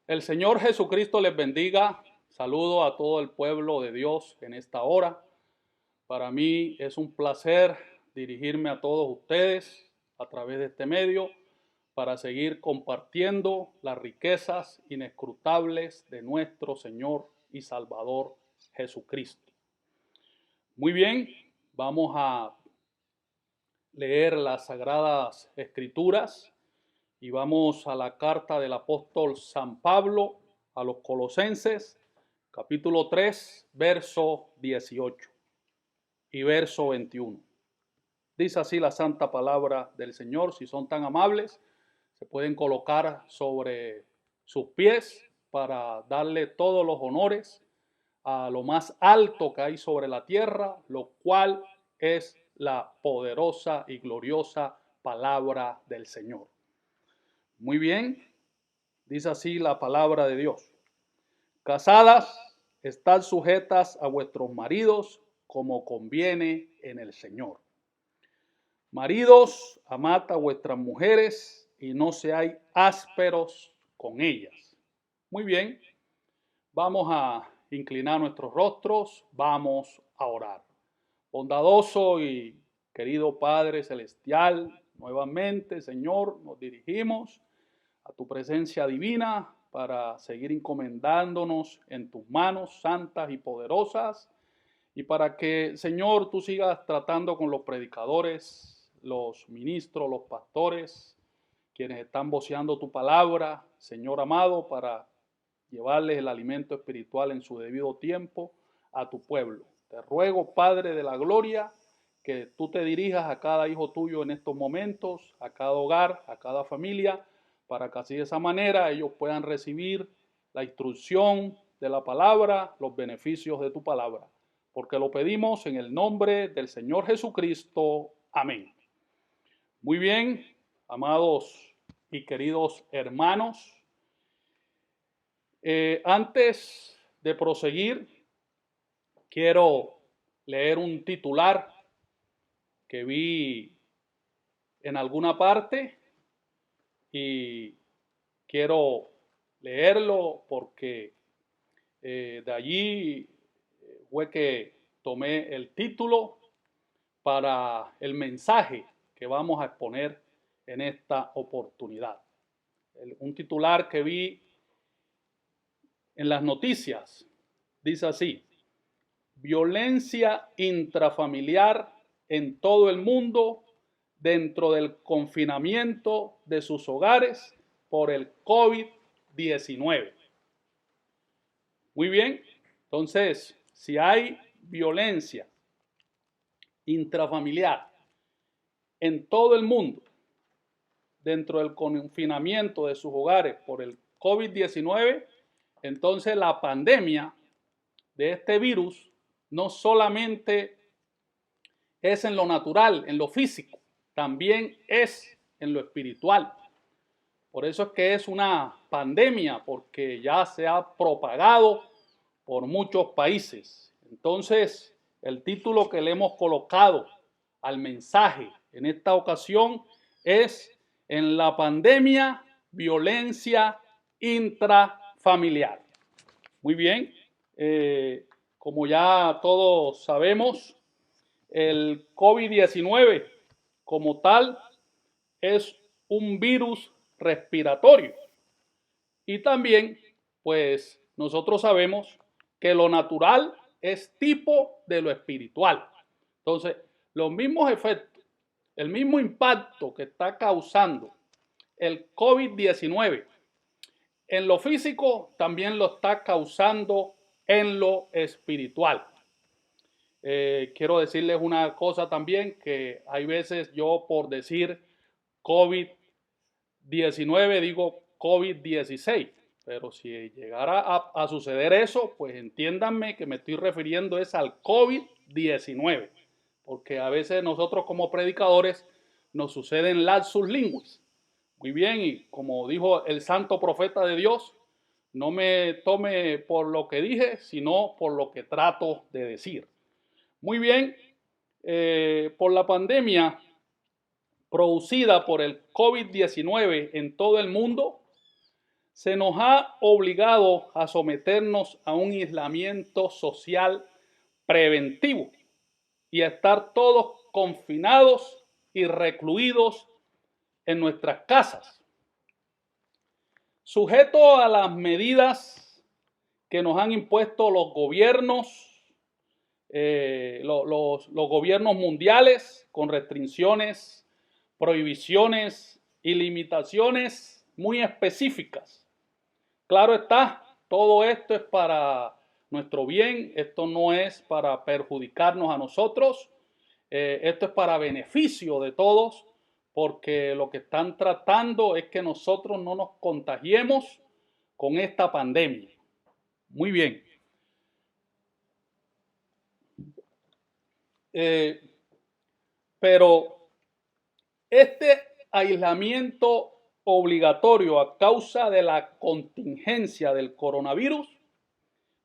El Señor Jesucristo les bendiga. Saludo a todo el pueblo de Dios en esta hora. Para mí es un placer dirigirme a todos ustedes a través de este medio para seguir compartiendo las riquezas inescrutables de nuestro Señor y Salvador Jesucristo. Muy bien, vamos a leer las Sagradas Escrituras y vamos a la carta del apóstol San Pablo a los Colosenses, capítulo 3, verso 18 y verso 21. Dice así la santa palabra del Señor. Si son tan amables, se pueden colocar sobre sus pies para darle todos los honores a lo más alto que hay sobre la tierra, lo cual es la poderosa y gloriosa palabra del Señor. Muy bien, dice así la palabra de Dios. Casadas, estad sujetas a vuestros maridos como conviene en el Señor. Maridos, amad a vuestras mujeres y no seáis ásperos con ellas. Muy bien, vamos a inclinar nuestros rostros, vamos a orar. Bondadoso y querido Padre Celestial, nuevamente, Señor, nos dirigimos a tu presencia divina para seguir encomendándonos en tus manos santas y poderosas y para que, Señor, tú sigas tratando con los predicadores, los ministros, los pastores, quienes están voceando tu palabra, Señor amado, para llevarles el alimento espiritual en su debido tiempo a tu pueblo. Te ruego, Padre de la gloria, que tú te dirijas a cada hijo tuyo en estos momentos, a cada hogar, a cada familia, para que así de esa manera ellos puedan recibir la instrucción de la palabra, los beneficios de tu palabra. Porque lo pedimos en el nombre del Señor Jesucristo. Amén. Muy bien, amados y queridos hermanos. Antes de proseguir, quiero leer un titular que vi en alguna parte y quiero leerlo porque de allí fue que tomé el título para el mensaje que vamos a exponer en esta oportunidad. Un titular que vi en las noticias dice así: violencia intrafamiliar en todo el mundo dentro del confinamiento de sus hogares por el COVID-19. Muy bien, entonces, si hay violencia intrafamiliar en todo el mundo dentro del confinamiento de sus hogares por el COVID-19, entonces la pandemia de este virus no solamente es en lo natural, en lo físico, también es en lo espiritual. Por eso es que es una pandemia, porque ya se ha propagado por muchos países. Entonces, el título que le hemos colocado al mensaje en esta ocasión es: en la pandemia, violencia intrafamiliar. Muy bien, como ya todos sabemos, el COVID-19 como tal es un virus respiratorio. Y también, pues, nosotros sabemos que lo natural es tipo de lo espiritual. Entonces, los mismos efectos, el mismo impacto que está causando el COVID-19 en lo físico, también lo está causando en lo espiritual. Quiero decirles una cosa también, que hay veces yo por decir COVID-19 digo COVID-16, pero si llegara a suceder eso, pues entiéndanme que me estoy refiriendo es al COVID-19, porque a veces nosotros como predicadores nos suceden lapsus linguis. Muy bien, y como dijo el santo profeta de Dios, no me tome por lo que dije, sino por lo que trato de decir. Muy bien, por la pandemia producida por el COVID-19 en todo el mundo, se nos ha obligado a someternos a un aislamiento social preventivo y a estar todos confinados y recluidos en nuestras casas, sujeto a las medidas que nos han impuesto los gobiernos, los gobiernos mundiales, con restricciones, prohibiciones y limitaciones muy específicas. Claro está, todo esto es para nuestro bien, esto no es para perjudicarnos a nosotros, esto es para beneficio de todos, porque lo que están tratando es que nosotros no nos contagiemos con esta pandemia. Muy bien. Pero este aislamiento obligatorio a causa de la contingencia del coronavirus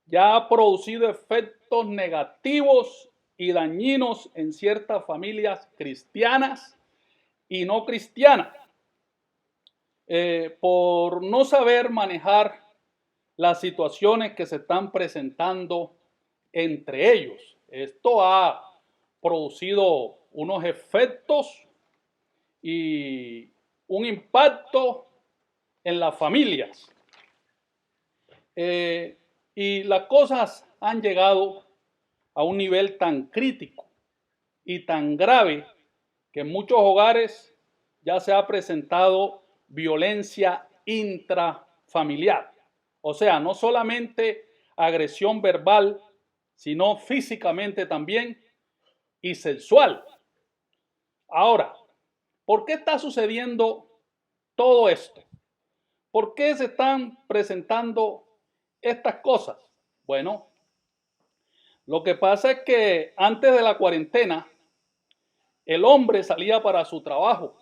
ya ha producido efectos negativos y dañinos en ciertas familias cristianas y no cristianas, por no saber manejar las situaciones que se están presentando entre ellos. Esto ha producido unos efectos y un impacto en las familias. Y las cosas han llegado a un nivel tan crítico y tan grave que en muchos hogares ya se ha presentado violencia intrafamiliar. O sea, no solamente agresión verbal, sino físicamente también y sexual. Ahora, ¿por qué está sucediendo todo esto? ¿Por qué se están presentando estas cosas? Bueno, lo que pasa es que antes de la cuarentena, el hombre salía para su trabajo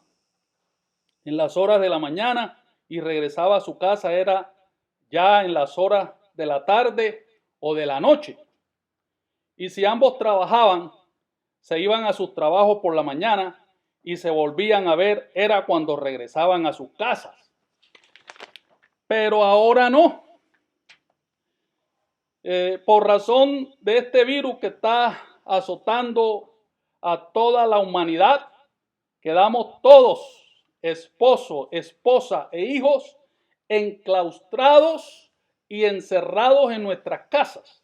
en las horas de la mañana y regresaba a su casa, era ya en las horas de la tarde o de la noche. Y si ambos trabajaban, se iban a sus trabajos por la mañana y se volvían a ver, era cuando regresaban a sus casas. Pero ahora no. Por razón de este virus que está azotando a toda la humanidad, quedamos todos, esposo, esposa e hijos, enclaustrados y encerrados en nuestras casas.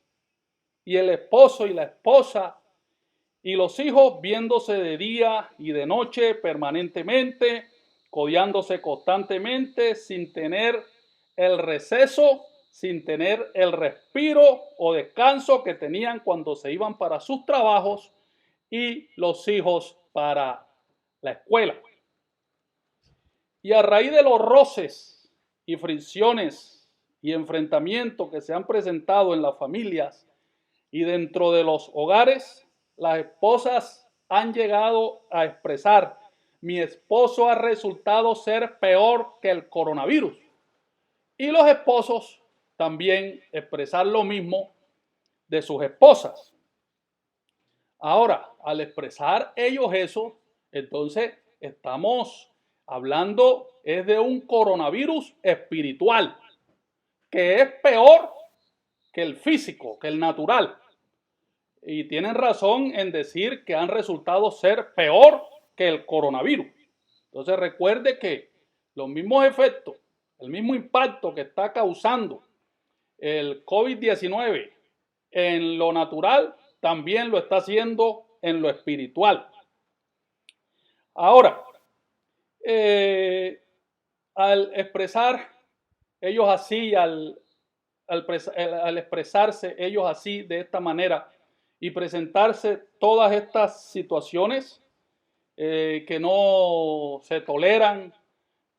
Y el esposo y la esposa y los hijos viéndose de día y de noche permanentemente, codeándose constantemente, sin tener el receso, sin tener el respiro o descanso que tenían cuando se iban para sus trabajos y los hijos para la escuela. Y a raíz de los roces y fricciones y enfrentamientos que se han presentado en las familias y dentro de los hogares, las esposas han llegado a expresar: mi esposo ha resultado ser peor que el coronavirus. Y los esposos también expresar lo mismo de sus esposas. Ahora, al expresar ellos eso, entonces estamos hablando es de un coronavirus espiritual, que es peor que el físico, que el natural. Y tienen razón en decir que han resultado ser peor que el coronavirus. Entonces recuerde que los mismos efectos, el mismo impacto que está causando el COVID-19 en lo natural, también lo está haciendo en lo espiritual. Ahora, al expresar ellos así, al expresarse ellos así de esta manera y presentarse todas estas situaciones que no se toleran,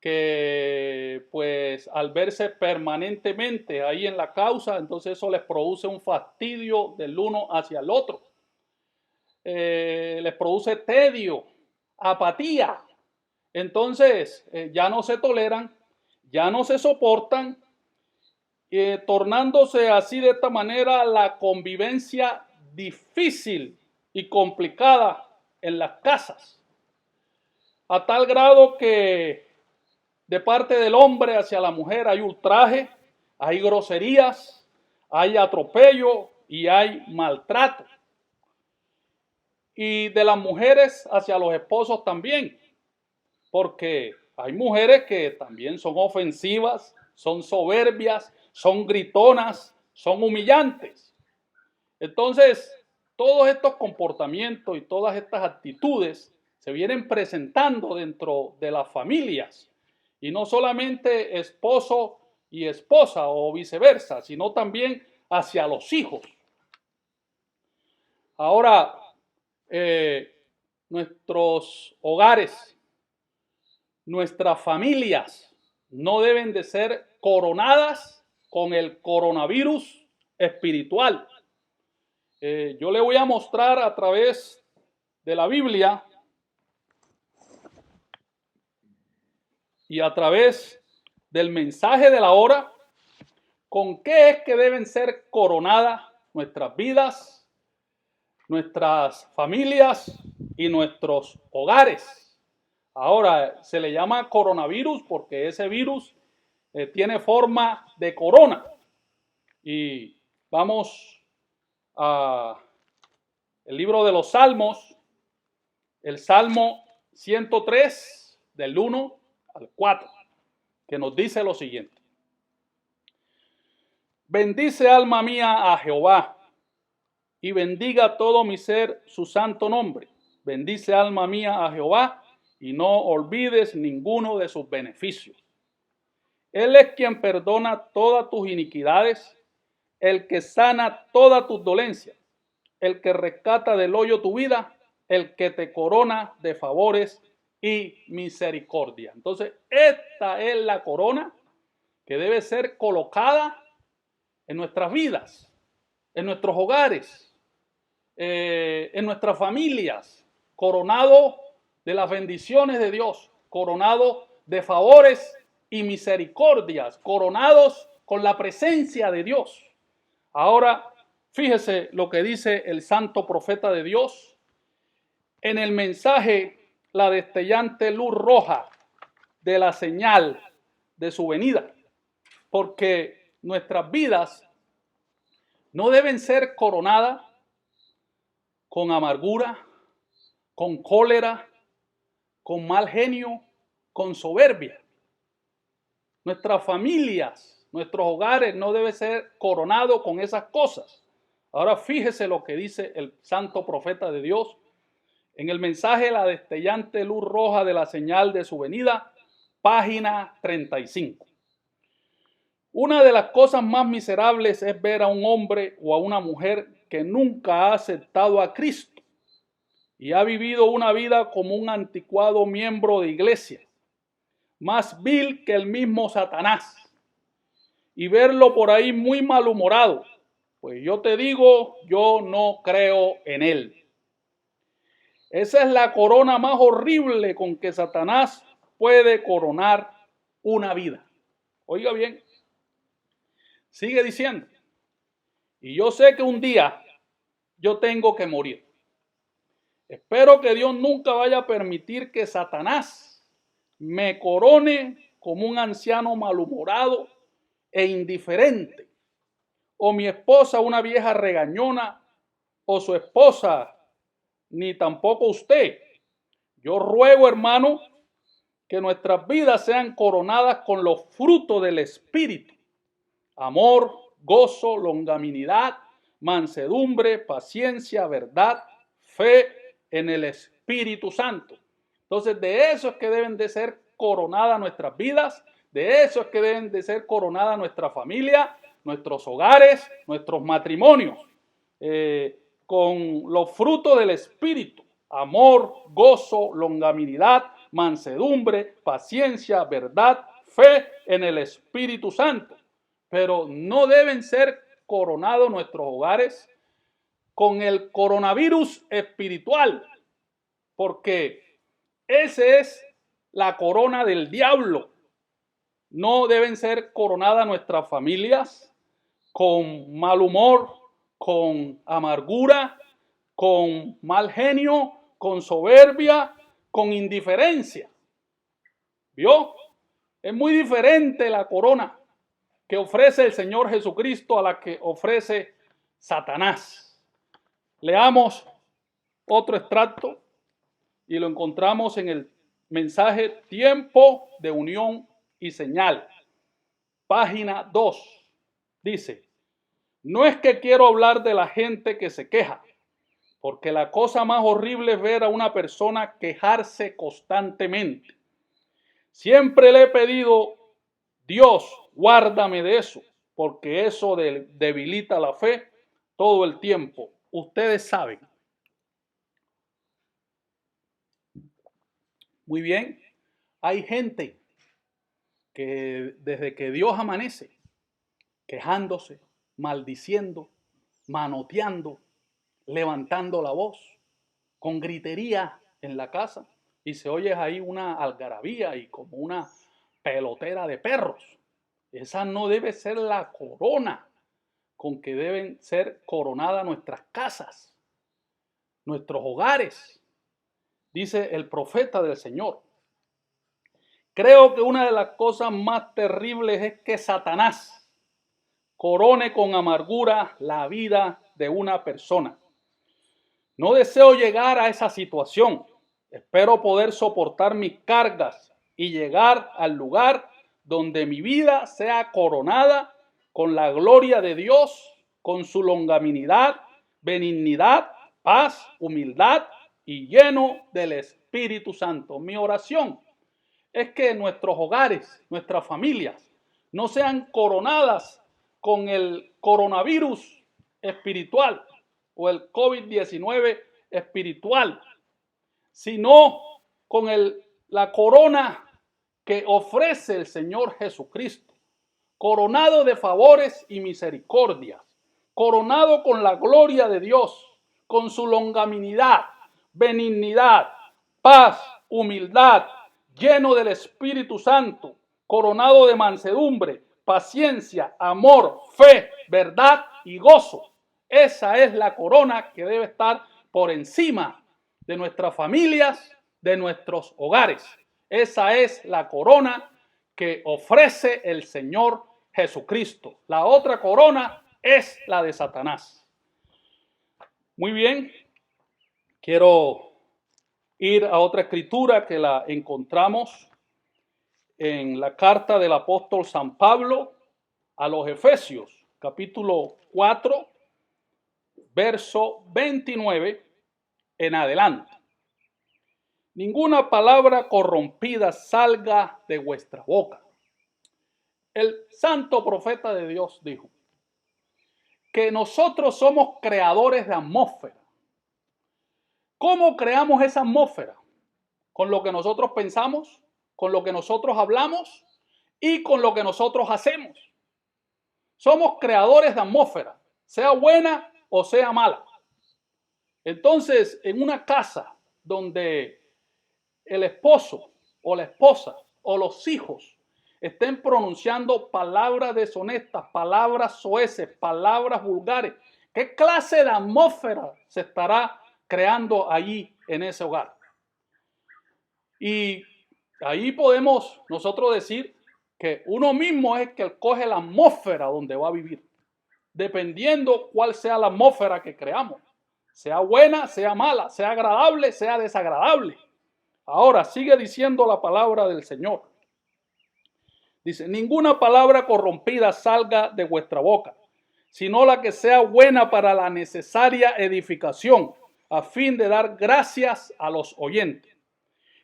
que pues al verse permanentemente ahí en la causa, entonces eso les produce un fastidio del uno hacia el otro. Les produce tedio, apatía. Entonces ya no se toleran, ya no se soportan, tornándose así de esta manera la convivencia difícil y complicada en las casas, a tal grado que de parte del hombre hacia la mujer hay ultraje, hay groserías, hay atropello y hay maltrato. Y de las mujeres hacia los esposos también, porque hay mujeres que también son ofensivas, son soberbias, son gritonas, son humillantes. Entonces, todos estos comportamientos y todas estas actitudes se vienen presentando dentro de las familias, y no solamente esposo y esposa o viceversa, sino también hacia los hijos. Ahora, nuestros hogares, nuestras familias no deben de ser coronadas con el coronavirus espiritual. Yo le voy a mostrar a través de la Biblia y a través del mensaje de la hora con qué es que deben ser coronadas nuestras vidas, nuestras familias y nuestros hogares. Ahora, se le llama coronavirus porque ese virus tiene forma de corona. Y vamos a el libro de los Salmos, el Salmo 103, del 1 al 4, que nos dice lo siguiente. Bendice, alma mía, a Jehová, y bendiga todo mi ser su santo nombre. Bendice, alma mía, a Jehová, y no olvides ninguno de sus beneficios. Él es quien perdona todas tus iniquidades, el que sana todas tus dolencias, el que rescata del hoyo tu vida, el que te corona de favores y misericordia. Entonces, esta es la corona que debe ser colocada en nuestras vidas, en nuestros hogares, en nuestras familias, coronado de las bendiciones de Dios, coronado de favores y misericordias, coronados con la presencia de Dios. Ahora, fíjese lo que dice el santo profeta de Dios en el mensaje, la destellante luz roja de la señal de su venida, porque nuestras vidas no deben ser coronadas con amargura, con cólera, con mal genio, con soberbia. Nuestras familias, nuestros hogares no deben ser coronados con esas cosas. Ahora fíjese lo que dice el santo profeta de Dios en el mensaje la destellante luz roja de la señal de su venida, página 35. Una de las cosas más miserables es ver a un hombre o a una mujer que nunca ha aceptado a Cristo y ha vivido una vida como un anticuado miembro de iglesia, más vil que el mismo Satanás, y verlo por ahí muy malhumorado. Pues yo te digo, yo no creo en él. Esa es la corona más horrible con que Satanás puede coronar una vida. Oiga bien, sigue diciendo, y yo sé que un día yo tengo que morir. Espero que Dios nunca vaya a permitir que Satanás me corone como un anciano malhumorado e indiferente, o mi esposa una vieja regañona, o su esposa, ni tampoco usted. Yo ruego, hermano, que nuestras vidas sean coronadas con los frutos del Espíritu: amor, gozo, longanimidad, mansedumbre, paciencia, verdad, fe en el Espíritu Santo. Entonces, de eso es que deben de ser coronadas nuestras vidas, de eso es que deben de ser coronadas nuestra familia, nuestros hogares, nuestros matrimonios, con los frutos del Espíritu: amor, gozo, longanimidad, mansedumbre, paciencia, verdad, fe en el Espíritu Santo. Pero no deben ser coronados nuestros hogares con el coronavirus espiritual, porque esa es la corona del diablo. No deben ser coronadas nuestras familias con mal humor, con amargura, con mal genio, con soberbia, con indiferencia. ¿Vio? Es muy diferente la corona que ofrece el Señor Jesucristo a la que ofrece Satanás. Leamos otro extracto y lo encontramos en el mensaje Tiempo de Unión y Señal, página 2. Dice: no es que quiero hablar de la gente que se queja, porque la cosa más horrible es ver a una persona quejarse constantemente. Siempre le he pedido, Dios, guárdame de eso, porque eso debilita la fe todo el tiempo. Ustedes saben. Muy bien, hay gente que desde que Dios amanece, quejándose, maldiciendo, manoteando, levantando la voz, con gritería en la casa, y se oye ahí una algarabía y como una pelotera de perros. Esa no debe ser la corona con que deben ser coronadas nuestras casas, nuestros hogares, dice el profeta del Señor. Creo que una de las cosas más terribles es que Satanás corone con amargura la vida de una persona. No deseo llegar a esa situación. Espero poder soportar mis cargas y llegar al lugar donde mi vida sea coronada con la gloria de Dios, con su longanimidad, benignidad, paz, humildad y lleno del Espíritu Santo. Mi oración es que nuestros hogares, nuestras familias, no sean coronadas con el coronavirus espiritual o el COVID-19 espiritual, sino con la corona que ofrece el Señor Jesucristo, coronado de favores y misericordias, coronado con la gloria de Dios, con su longanimidad, benignidad, paz, humildad, lleno del Espíritu Santo, coronado de mansedumbre, paciencia, amor, fe, verdad y gozo. Esa es la corona que debe estar por encima de nuestras familias, de nuestros hogares. Esa es la corona que ofrece el Señor Jesucristo. La otra corona es la de Satanás. Muy bien, quiero ir a otra escritura que la encontramos en la carta del apóstol San Pablo a los Efesios, capítulo 4, verso 29 en adelante. Ninguna palabra corrompida salga de vuestra boca. El santo profeta de Dios dijo que nosotros somos creadores de atmósfera. ¿Cómo creamos esa atmósfera? Con lo que nosotros pensamos, con lo que nosotros hablamos y con lo que nosotros hacemos. Somos creadores de atmósfera, sea buena o sea mala. Entonces, en una casa donde el esposo o la esposa o los hijos estén pronunciando palabras deshonestas, palabras soeces, palabras vulgares, ¿qué clase de atmósfera se estará creando allí en ese hogar? Y ahí podemos nosotros decir que uno mismo es el que coge la atmósfera donde va a vivir, dependiendo cuál sea la atmósfera que creamos, sea buena, sea mala, sea agradable, sea desagradable. Ahora sigue diciendo la palabra del Señor. Dice: ninguna palabra corrompida salga de vuestra boca, sino la que sea buena para la necesaria edificación, a fin de dar gracias a los oyentes.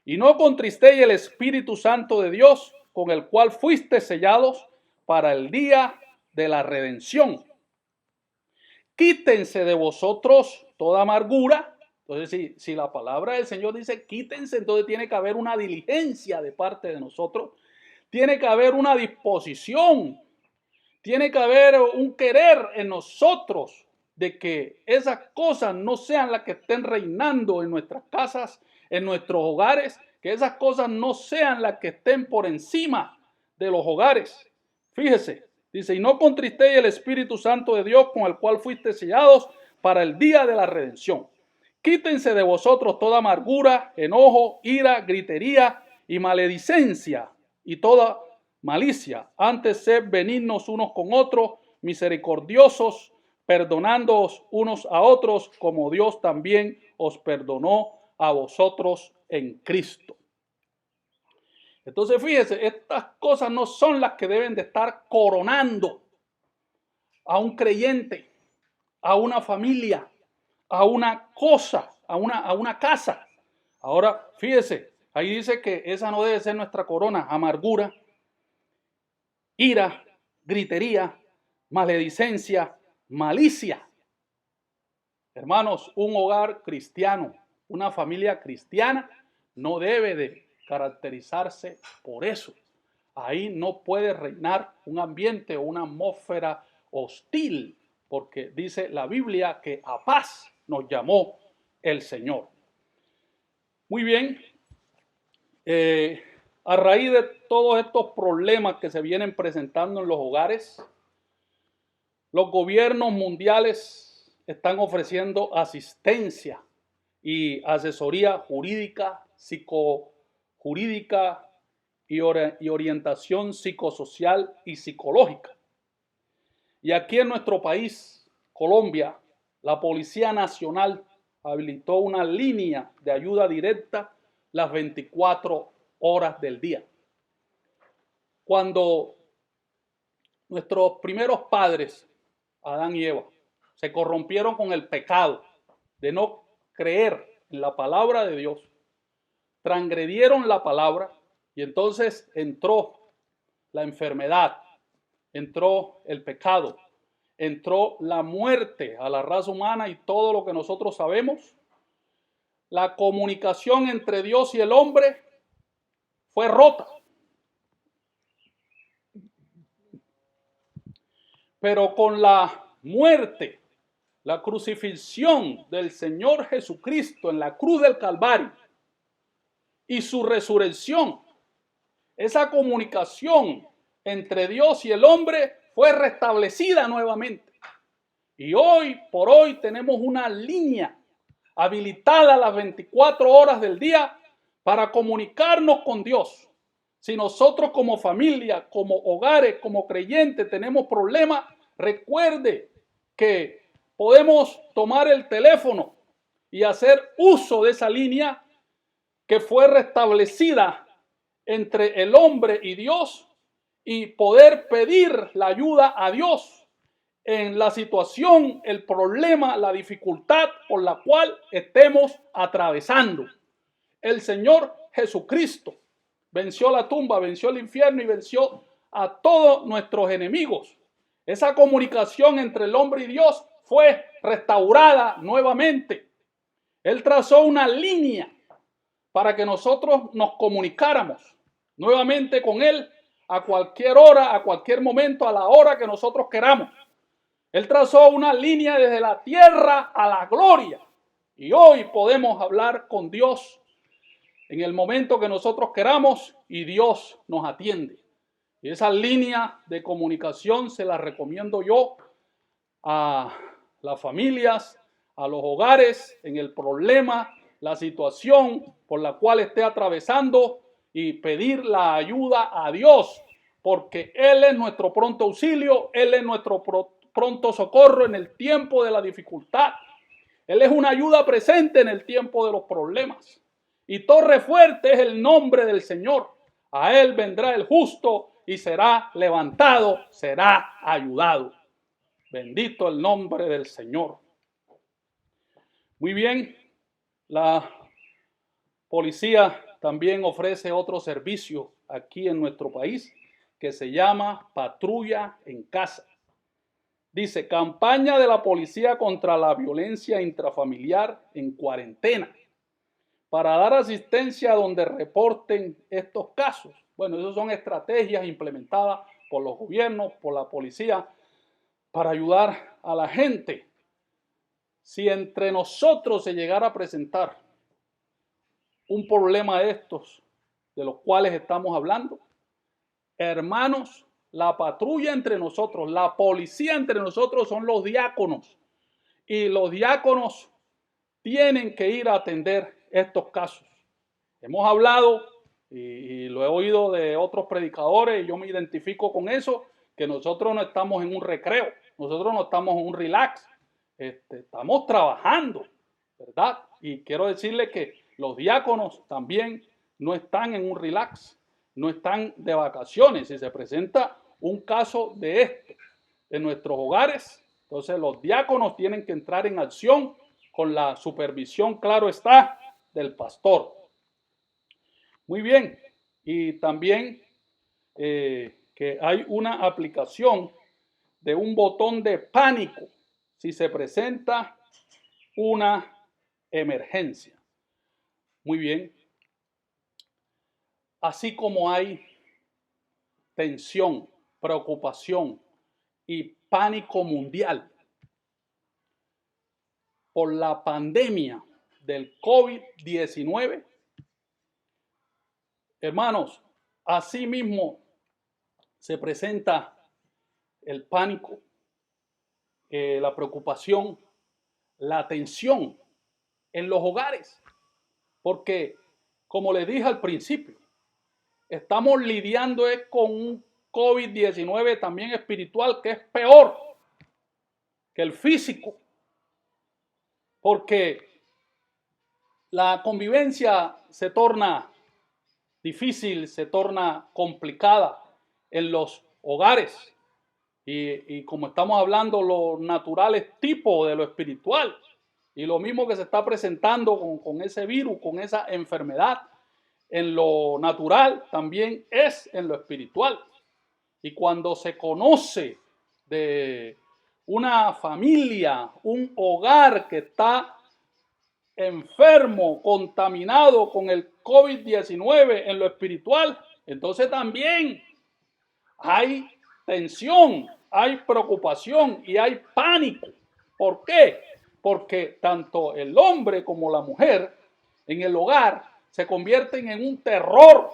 Y no contristéis el Espíritu Santo de Dios, con el cual fuiste sellados para el día de la redención. Quítense de vosotros toda amargura. Entonces, si la palabra del Señor dice quítense, entonces tiene que haber una diligencia de parte de nosotros. Tiene que haber una disposición. Tiene que haber un querer en nosotros de que esas cosas no sean las que estén reinando en nuestras casas, en nuestros hogares, que esas cosas no sean las que estén por encima de los hogares. Fíjese, dice: y no contristéis el Espíritu Santo de Dios, con el cual fuiste sellados para el día de la redención. Quítense de vosotros toda amargura, enojo, ira, gritería y maledicencia. y toda malicia. Antes sed benignos unos con otros, misericordiosos, perdonándoos unos a otros, como Dios también os perdonó a vosotros en Cristo. Entonces, fíjese, estas cosas no son las que deben de estar coronando a un creyente, a una familia, a una cosa, a una casa. Ahora, fíjese, ahí dice que esa no debe ser nuestra corona: amargura, ira, gritería, maledicencia, malicia. Hermanos, un hogar cristiano, una familia cristiana no debe de caracterizarse por eso. Ahí no puede reinar un ambiente o una atmósfera hostil, porque dice la Biblia que a paz nos llamó el Señor. Muy bien, a raíz de todos estos problemas que se vienen presentando en los hogares, los gobiernos mundiales están ofreciendo asistencia y asesoría jurídica, psicojurídica y orientación psicosocial y psicológica. Y aquí en nuestro país, Colombia, la Policía Nacional habilitó una línea de ayuda directa las 24 horas del día. Cuando nuestros primeros padres, Adán y Eva, se corrompieron con el pecado de no creer en la palabra de Dios, transgredieron la palabra y entonces entró la enfermedad, entró el pecado, entró la muerte a la raza humana y todo lo que nosotros sabemos. La comunicación entre Dios y el hombre fue rota. Pero con la muerte, la crucifixión del Señor Jesucristo en la cruz del Calvario y su resurrección, esa comunicación entre Dios y el hombre fue restablecida nuevamente. Y hoy por hoy tenemos una línea habilitada las 24 horas del día para comunicarnos con Dios. Si nosotros como familia, como hogares, como creyentes tenemos problemas, recuerde que podemos tomar el teléfono y hacer uso de esa línea que fue restablecida entre el hombre y Dios y poder pedir la ayuda a Dios en la situación, el problema, la dificultad por la cual estemos atravesando. El Señor Jesucristo venció la tumba, venció el infierno y venció a todos nuestros enemigos. Esa comunicación entre el hombre y Dios fue restaurada nuevamente. Él trazó una línea para que nosotros nos comunicáramos nuevamente con Él a cualquier hora, a cualquier momento, a la hora que nosotros queramos. Él trazó una línea desde la tierra a la gloria. Y hoy podemos hablar con Dios en el momento que nosotros queramos y Dios nos atiende. Y esa línea de comunicación se la recomiendo yo a las familias, a los hogares, en el problema, la situación por la cual esté atravesando y pedir la ayuda a Dios, porque Él es nuestro pronto auxilio, Él es nuestro pronto socorro en el tiempo de la dificultad. Él es una ayuda presente en el tiempo de los problemas. Y torre fuerte es el nombre del Señor. A Él vendrá el justo y será levantado, será ayudado. Bendito el nombre del Señor. Muy bien, la policía también ofrece otro servicio aquí en nuestro país que se llama Patrulla en Casa. Dice, campaña de la policía contra la violencia intrafamiliar en cuarentena, para dar asistencia donde reporten estos casos. Bueno, esas son estrategias implementadas por los gobiernos, por la policía, para ayudar a la gente. Si entre nosotros se llegara a presentar un problema de estos, de los cuales estamos hablando, hermanos, la patrulla entre nosotros, la policía entre nosotros son los diáconos. Y los diáconos tienen que ir a atender estos casos. Hemos hablado y lo he oído de otros predicadores y yo me identifico con eso, que nosotros no estamos en un recreo, nosotros no estamos en un relax, estamos trabajando, ¿verdad? Y quiero decirle que los diáconos también no están en un relax, no están de vacaciones. Si se presenta un caso de esto en nuestros hogares, entonces los diáconos tienen que entrar en acción con la supervisión, claro está, del pastor. Muy bien, y también que hay una aplicación de un botón de pánico si se presenta una emergencia. Muy bien. Así como hay tensión, preocupación y pánico mundial por la pandemia del COVID-19, hermanos, así mismo se presenta el pánico, la preocupación, la tensión en los hogares, porque, como les dije al principio, estamos lidiando con un COVID-19 también espiritual que es peor que el físico, porque la convivencia se torna difícil, se torna complicada en los hogares. Y como estamos hablando, lo natural es tipo de lo espiritual. Y lo mismo que se está presentando con ese virus, con esa enfermedad, en lo natural también es en lo espiritual. Y cuando se conoce de una familia, un hogar que está enfermo, contaminado con el COVID-19 en lo espiritual, entonces también hay tensión, hay preocupación y hay pánico. ¿Por qué? Porque tanto el hombre como la mujer en el hogar se convierten en un terror,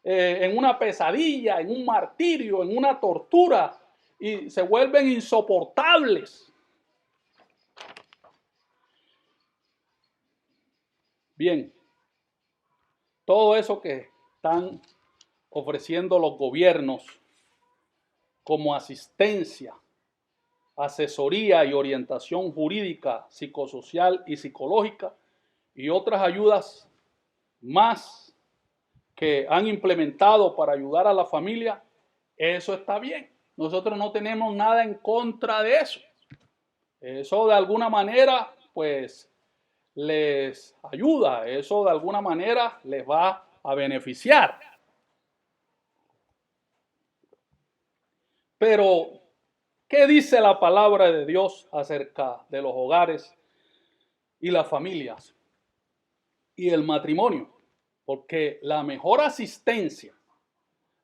en una pesadilla, en un martirio, en una tortura y se vuelven insoportables. Bien, todo eso que están ofreciendo los gobiernos como asistencia, asesoría y orientación jurídica, psicosocial y psicológica y otras ayudas más que han implementado para ayudar a la familia, eso está bien. Nosotros no tenemos nada en contra de eso. Eso de alguna manera, pues, les ayuda. Eso de alguna manera les va a beneficiar. Pero, ¿qué dice la palabra de Dios acerca de los hogares y las familias y el matrimonio? Porque la mejor asistencia,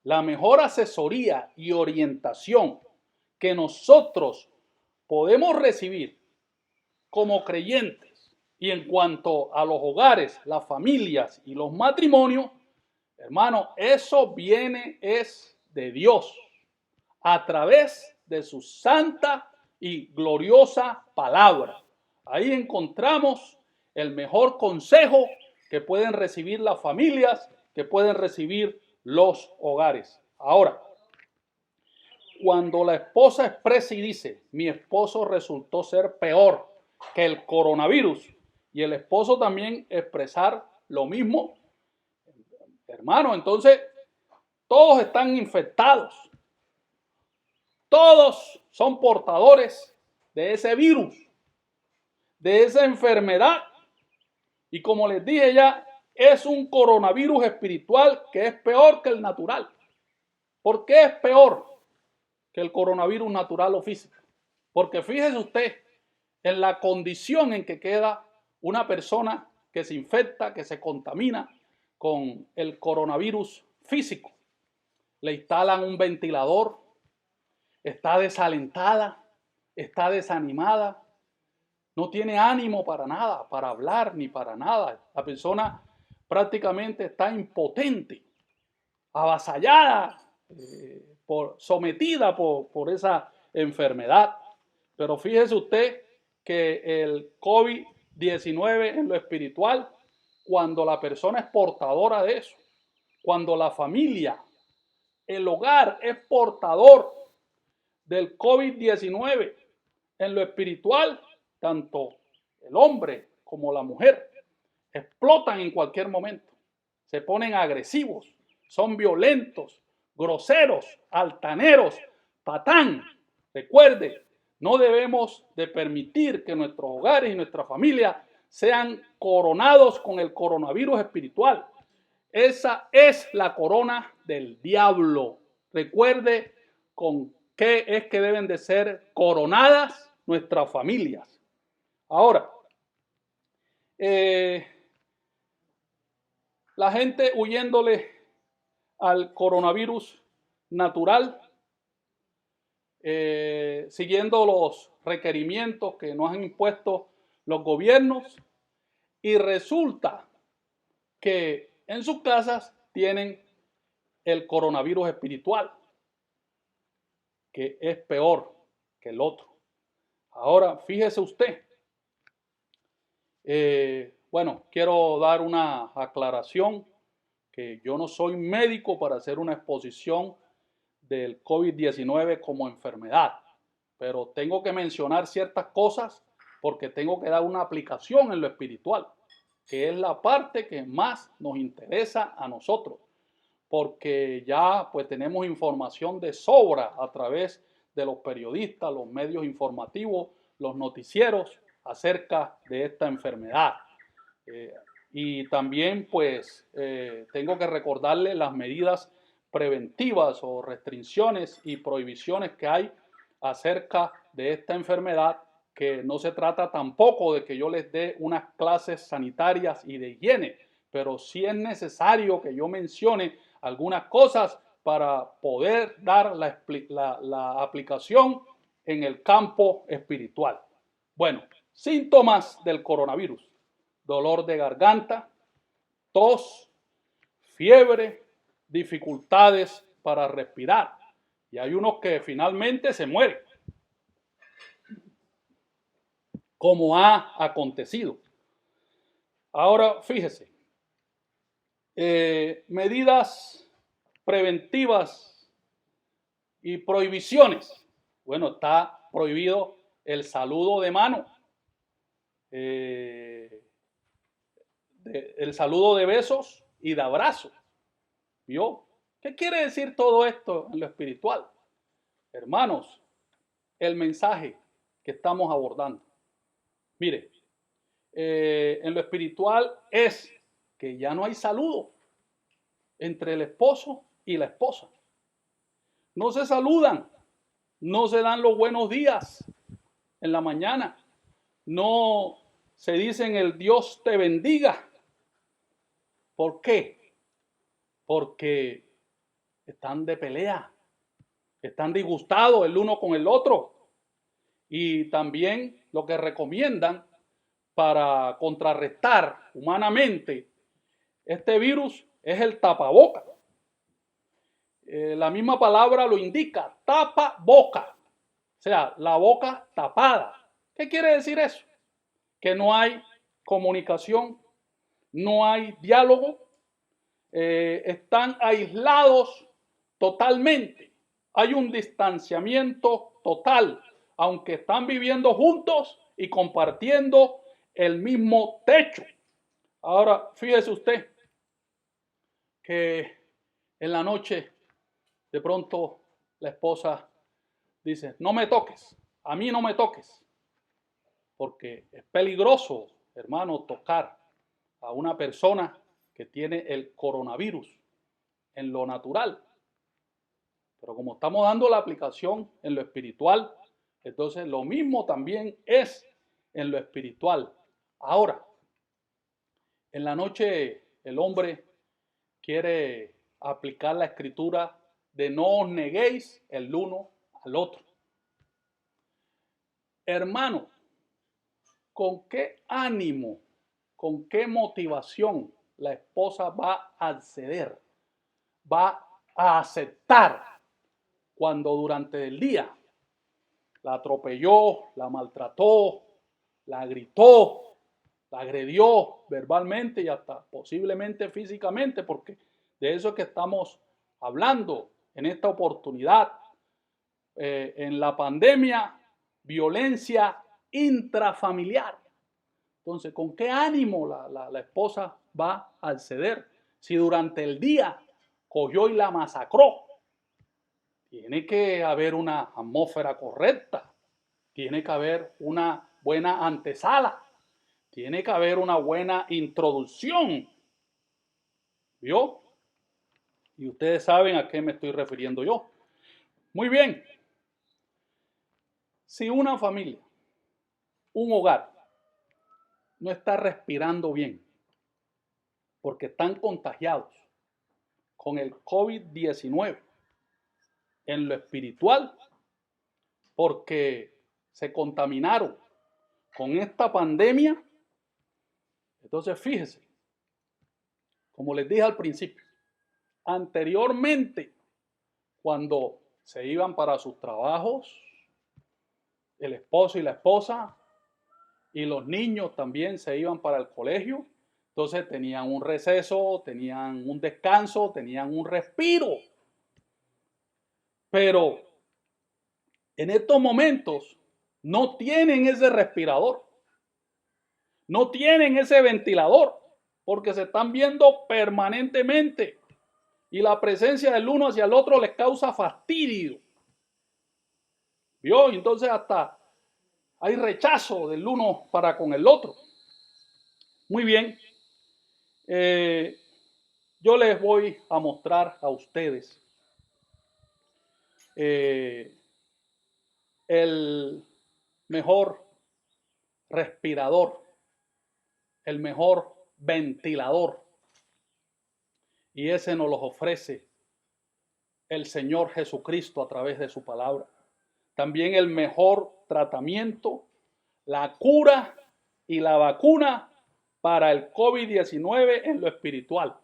la mejor asesoría y orientación que nosotros podemos recibir como creyentes y en cuanto a los hogares, las familias y los matrimonios, hermano, eso viene es de Dios a través de su santa y gloriosa palabra. Ahí encontramos el mejor consejo que pueden recibir las familias, que pueden recibir los hogares. Ahora, cuando la esposa expresa y dice, mi esposo resultó ser peor que el coronavirus, y el esposo también expresar lo mismo, hermano, entonces todos están infectados. Todos son portadores de ese virus, de esa enfermedad. Y como les dije ya, es un coronavirus espiritual que es peor que el natural. ¿Por qué es peor que el coronavirus natural o físico? Porque fíjese usted en la condición en que queda una persona que se infecta, que se contamina con el coronavirus físico. Le instalan un ventilador, está desalentada, está desanimada, no tiene ánimo para nada, para hablar ni para nada. La persona prácticamente está impotente, avasallada, sometida por esa enfermedad. Pero fíjese usted que el COVID-19 en lo espiritual, cuando la persona es portadora de eso, cuando la familia, el hogar es portador del COVID-19 en lo espiritual, tanto el hombre como la mujer explotan en cualquier momento, se ponen agresivos, son violentos, groseros, altaneros, patán. Recuerde, no debemos de permitir que nuestros hogares y nuestra familia sean coronados con el coronavirus espiritual. Esa es la corona del diablo. Recuerde con qué es que deben de ser coronadas nuestras familias. Ahora, la gente huyéndole al coronavirus natural, siguiendo los requerimientos que nos han impuesto los gobiernos, y resulta que en sus casas tienen el coronavirus espiritual, que es peor que el otro. Ahora, fíjese usted, bueno, quiero dar una aclaración, que yo no soy médico para hacer una exposición del COVID-19 como enfermedad, pero tengo que mencionar ciertas cosas porque tengo que dar una aplicación en lo espiritual, que es la parte que más nos interesa a nosotros, porque ya pues tenemos información de sobra a través de los periodistas, los medios informativos, los noticieros acerca de esta enfermedad. Y también pues tengo que recordarle las medidas preventivas o restricciones y prohibiciones que hay acerca de esta enfermedad, que no se trata tampoco de que yo les dé unas clases sanitarias y de higiene, pero sí es necesario que yo mencione algunas cosas para poder dar la aplicación en el campo espiritual. Bueno, síntomas del coronavirus: dolor de garganta, tos, fiebre, dificultades para respirar. Y hay unos que finalmente se mueren, como ha acontecido. Ahora, fíjese, medidas preventivas y prohibiciones. Bueno, está prohibido el saludo de mano, el saludo de besos y de abrazos. ¿Vio? ¿Qué quiere decir todo esto en lo espiritual? Hermanos, el mensaje que estamos abordando. Mire, en lo espiritual es que ya no hay saludo entre el esposo y la esposa. No se saludan, no se dan los buenos días en la mañana, no se dicen el Dios te bendiga. ¿Por qué? Porque están de pelea, están disgustados el uno con el otro. Y también lo que recomiendan para contrarrestar humanamente este virus es el tapaboca. La misma palabra lo indica, tapa boca, o sea, la boca tapada. ¿Qué quiere decir eso? Que no hay comunicación, no hay diálogo, están aislados totalmente, hay un distanciamiento total, aunque están viviendo juntos y compartiendo el mismo techo. Ahora, fíjese usted que en la noche de pronto la esposa dice, no me toques, a mí no me toques, porque es peligroso, hermano, tocar a una persona que tiene el coronavirus en lo natural. Pero como estamos dando la aplicación en lo espiritual, entonces lo mismo también es en lo espiritual. Ahora, en la noche el hombre quiere aplicar la escritura de no os neguéis el uno al otro. Hermano, ¿con qué ánimo, con qué motivación la esposa va a acceder, va a aceptar cuando durante el día la atropelló, la maltrató, la gritó, la agredió verbalmente y hasta posiblemente físicamente, porque De eso es que estamos hablando en esta oportunidad. En la pandemia, violencia intrafamiliar. Entonces, ¿con qué ánimo la esposa va a acceder? Si durante el día cogió y la masacró. Tiene que haber una atmósfera correcta. Tiene que haber una buena antesala. Tiene que haber una buena introducción. ¿Vio? Y ustedes saben a qué me estoy refiriendo yo. Muy bien. Si una familia, un hogar, no está respirando bien porque están contagiados con el COVID-19 en lo espiritual, porque se contaminaron con esta pandemia, entonces fíjese, como les dije al principio, anteriormente, cuando se iban para sus trabajos, el esposo y la esposa, y los niños también se iban para el colegio, entonces tenían un receso, tenían un descanso, tenían un respiro. Pero en estos momentos no tienen ese respirador, no tienen ese ventilador, porque se están viendo permanentemente y la presencia del uno hacia el otro les causa fastidio. ¿Vio? Entonces hasta hay rechazo del uno para con el otro. Muy bien. Yo les voy a mostrar a ustedes el mejor respirador, el mejor ventilador. Y ese nos los ofrece el Señor Jesucristo a través de su palabra. También el mejor tratamiento, la cura y la vacuna para el COVID-19 en lo espiritual.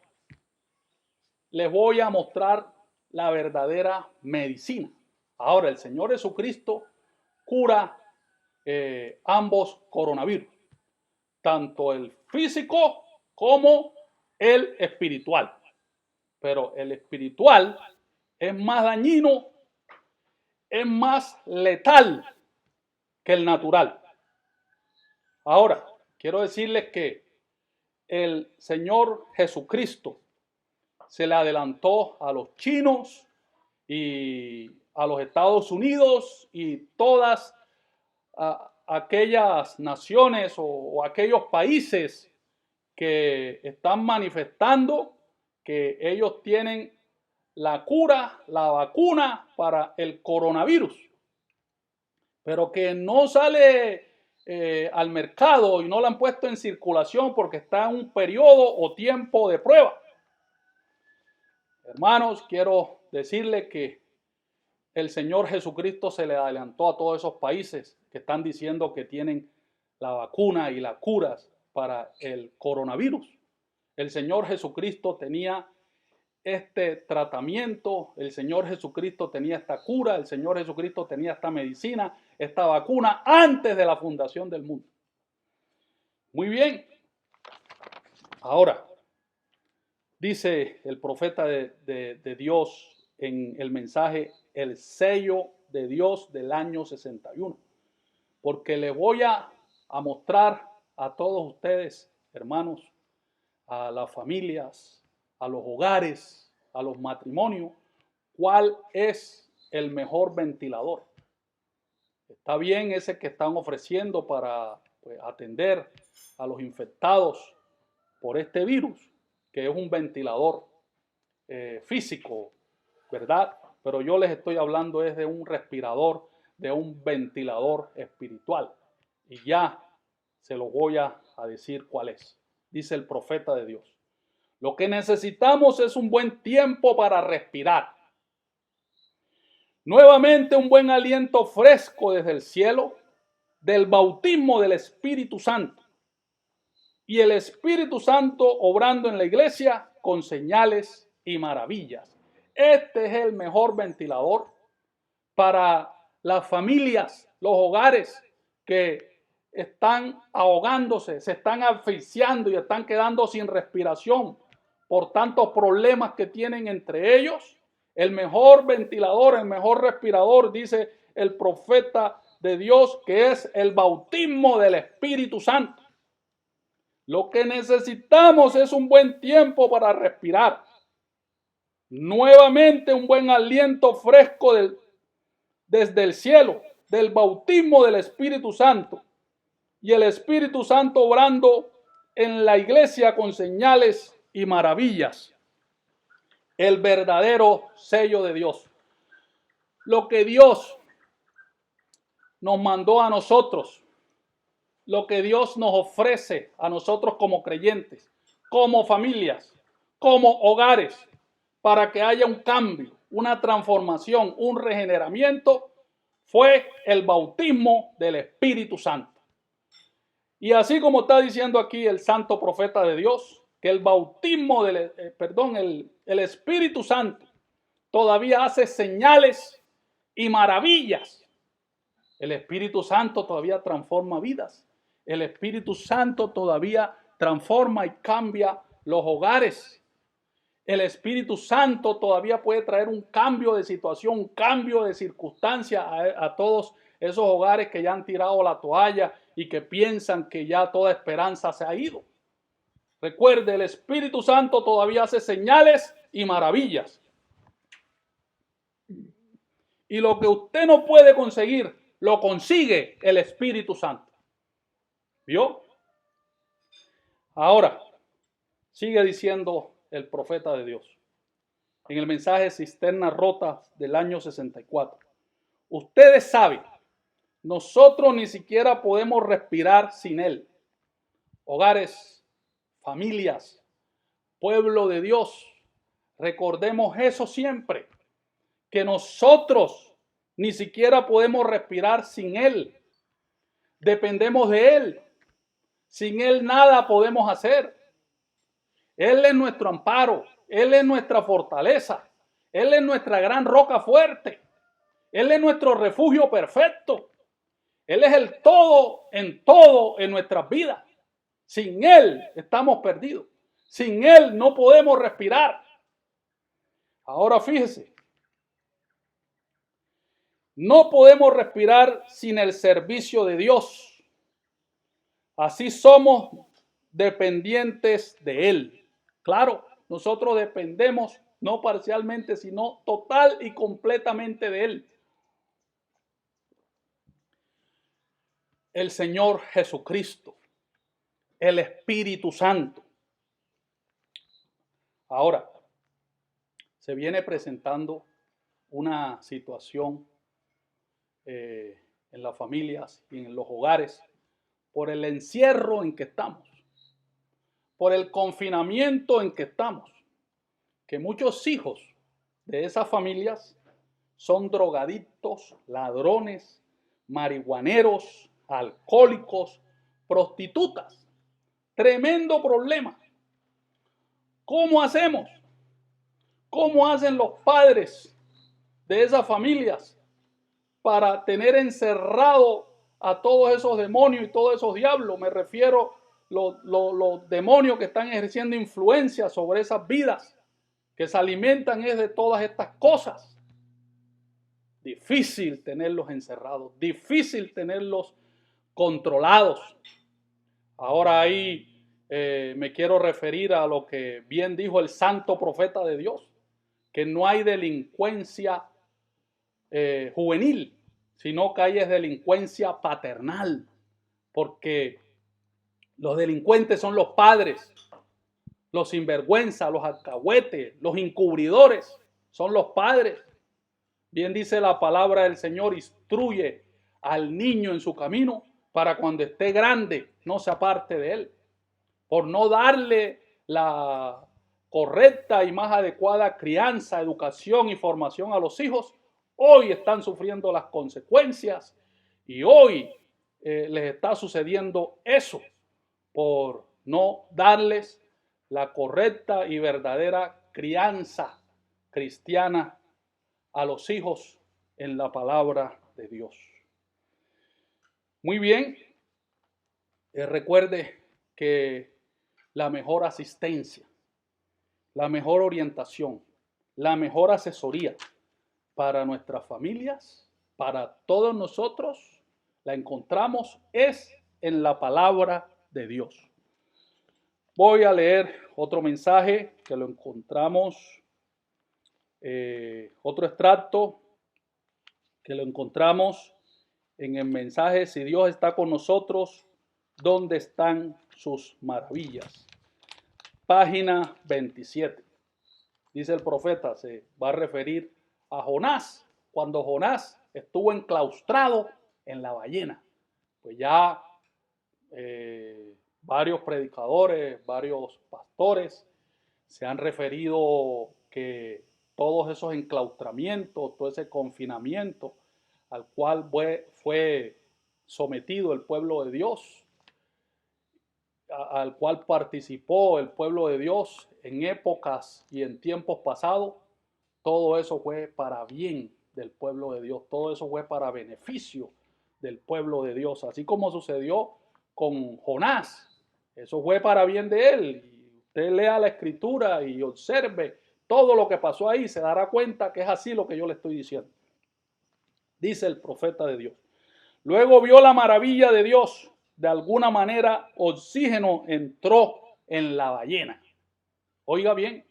Les voy a mostrar la verdadera medicina. Ahora, el Señor Jesucristo cura ambos coronavirus, tanto el físico como el espiritual. Pero el espiritual es más dañino, es más letal que el natural. Ahora, quiero decirles que el Señor Jesucristo se le adelantó a los chinos y a los Estados Unidos y todas aquellas naciones o aquellos países que están manifestando que ellos tienen la cura, la vacuna para el coronavirus, pero que no sale al mercado y no la han puesto en circulación porque está en un periodo o tiempo de prueba. Hermanos, quiero decirles que el Señor Jesucristo se le adelantó a todos esos países que están diciendo que tienen la vacuna y las curas para el coronavirus. El Señor Jesucristo tenía este tratamiento, el Señor Jesucristo tenía esta cura, el Señor Jesucristo tenía esta medicina, esta vacuna antes de la fundación del mundo. Muy bien. Ahora, dice el profeta de Dios en el mensaje, el sello de Dios del año 61. Porque le voy a mostrar a todos ustedes, hermanos, a las familias, a los hogares, a los matrimonios, cuál es el mejor ventilador. Está bien ese que están ofreciendo para atender a los infectados por este virus, que es un ventilador físico, ¿verdad? Pero yo les estoy hablando es de un respirador, de un ventilador espiritual. Y ya se lo voy a decir cuál es. Dice el profeta de Dios. Lo que necesitamos es un buen tiempo para respirar. Nuevamente un buen aliento fresco desde el cielo, del bautismo del Espíritu Santo. Y el Espíritu Santo obrando en la iglesia con señales y maravillas. Este es el mejor ventilador para las familias, los hogares que están ahogándose, se están asfixiando y están quedando sin respiración por tantos problemas que tienen entre ellos. El mejor ventilador, el mejor respirador, dice el profeta de Dios, que es el bautismo del Espíritu Santo. Lo que necesitamos es un buen tiempo para respirar. Nuevamente un buen aliento fresco desde el cielo, del bautismo del Espíritu Santo. Y el Espíritu Santo obrando en la iglesia con señales y maravillas. El verdadero sello de Dios. Lo que Dios nos mandó a nosotros, lo que Dios nos ofrece a nosotros como creyentes, como familias, como hogares, para que haya un cambio, una transformación, un regeneramiento, fue el bautismo del Espíritu Santo. Y así como está diciendo aquí el santo profeta de Dios, que el bautismo el Espíritu Santo todavía hace señales y maravillas. El Espíritu Santo todavía transforma vidas. El Espíritu Santo todavía transforma y cambia los hogares. El Espíritu Santo todavía puede traer un cambio de situación, un cambio de circunstancia a todos esos hogares que ya han tirado la toalla y que piensan que ya toda esperanza se ha ido. Recuerde, el Espíritu Santo todavía hace señales y maravillas. Y lo que usted no puede conseguir, lo consigue el Espíritu Santo. ¿Vio? Ahora, sigue diciendo el profeta de Dios en el mensaje Cisternas Rotas del año 64. Ustedes saben, nosotros ni siquiera podemos respirar sin Él. Hogares, familias, pueblo de Dios, recordemos eso siempre, que nosotros ni siquiera podemos respirar sin Él. Dependemos de Él. Sin Él nada podemos hacer. Él es nuestro amparo. Él es nuestra fortaleza. Él es nuestra gran roca fuerte. Él es nuestro refugio perfecto. Él es el todo en nuestras vidas. Sin Él estamos perdidos. Sin Él no podemos respirar. Ahora fíjese. No podemos respirar sin el servicio de Dios. Así somos dependientes de Él. Claro, nosotros dependemos no parcialmente, sino total y completamente de Él. El Señor Jesucristo, el Espíritu Santo. Ahora, se viene presentando una situación en las familias y en los hogares por el encierro en que estamos, por el confinamiento en que estamos, que muchos hijos de esas familias son drogadictos, ladrones, marihuaneros, alcohólicos, prostitutas. Tremendo problema. ¿Cómo hacemos? ¿Cómo hacen los padres de esas familias para tener encerrado a todos esos demonios y todos esos diablos? Me refiero a los demonios que están ejerciendo influencia sobre esas vidas, que se alimentan de todas estas cosas. Difícil tenerlos encerrados, difícil tenerlos controlados. Ahora ahí me quiero referir a lo que bien dijo el santo profeta de Dios, que no hay delincuencia juvenil, sino que hay delincuencia paternal, porque los delincuentes son los padres, los sinvergüenzas, los alcahuetes, los encubridores, son los padres. Bien dice la palabra del Señor, instruye al niño en su camino para cuando esté grande no se aparte de él. Por no darle la correcta y más adecuada crianza, educación y formación a los hijos, hoy están sufriendo las consecuencias y hoy les está sucediendo eso por no darles la correcta y verdadera crianza cristiana a los hijos en la palabra de Dios. Muy bien, recuerde que la mejor asistencia, la mejor orientación, la mejor asesoría para nuestras familias, para todos nosotros, la encontramos es en la palabra de Dios. Voy a leer otro mensaje que lo encontramos, otro extracto que lo encontramos en el mensaje: si Dios está con nosotros, ¿dónde están sus maravillas? Página 27. Dice el profeta, se va a referir a Jonás, cuando Jonás estuvo enclaustrado en la ballena. Pues ya varios predicadores, varios pastores se han referido que todos esos enclaustramientos, todo ese confinamiento al cual fue sometido el pueblo de Dios, al cual participó el pueblo de Dios en épocas y en tiempos pasados, todo eso fue para bien del pueblo de Dios, todo eso fue para beneficio del pueblo de Dios, así como sucedió con Jonás, eso fue para bien de él. Y usted lea la escritura y observe todo lo que pasó ahí, se dará cuenta que es así lo que yo le estoy diciendo. Dice el profeta de Dios: luego vio la maravilla de Dios. De alguna manera, oxígeno entró en la ballena. Oiga bien.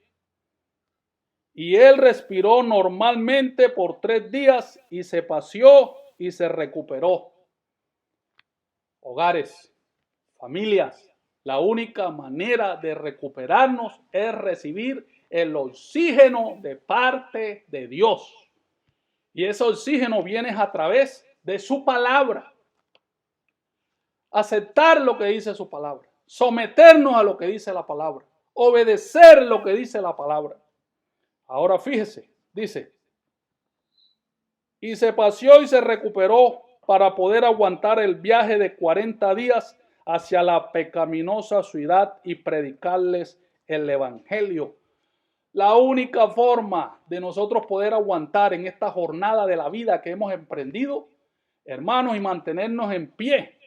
Y él respiró normalmente por 3 días y se paseó y se recuperó. Hogares, familias, la única manera de recuperarnos es recibir el oxígeno de parte de Dios. Y ese oxígeno viene a través de su palabra. Aceptar lo que dice su palabra, someternos a lo que dice la palabra, obedecer lo que dice la palabra. Ahora fíjese, dice: y se paseó y se recuperó para poder aguantar el viaje de 40 días hacia la pecaminosa ciudad y predicarles el evangelio. La única forma de nosotros poder aguantar en esta jornada de la vida que hemos emprendido, hermanos, y mantenernos en pie,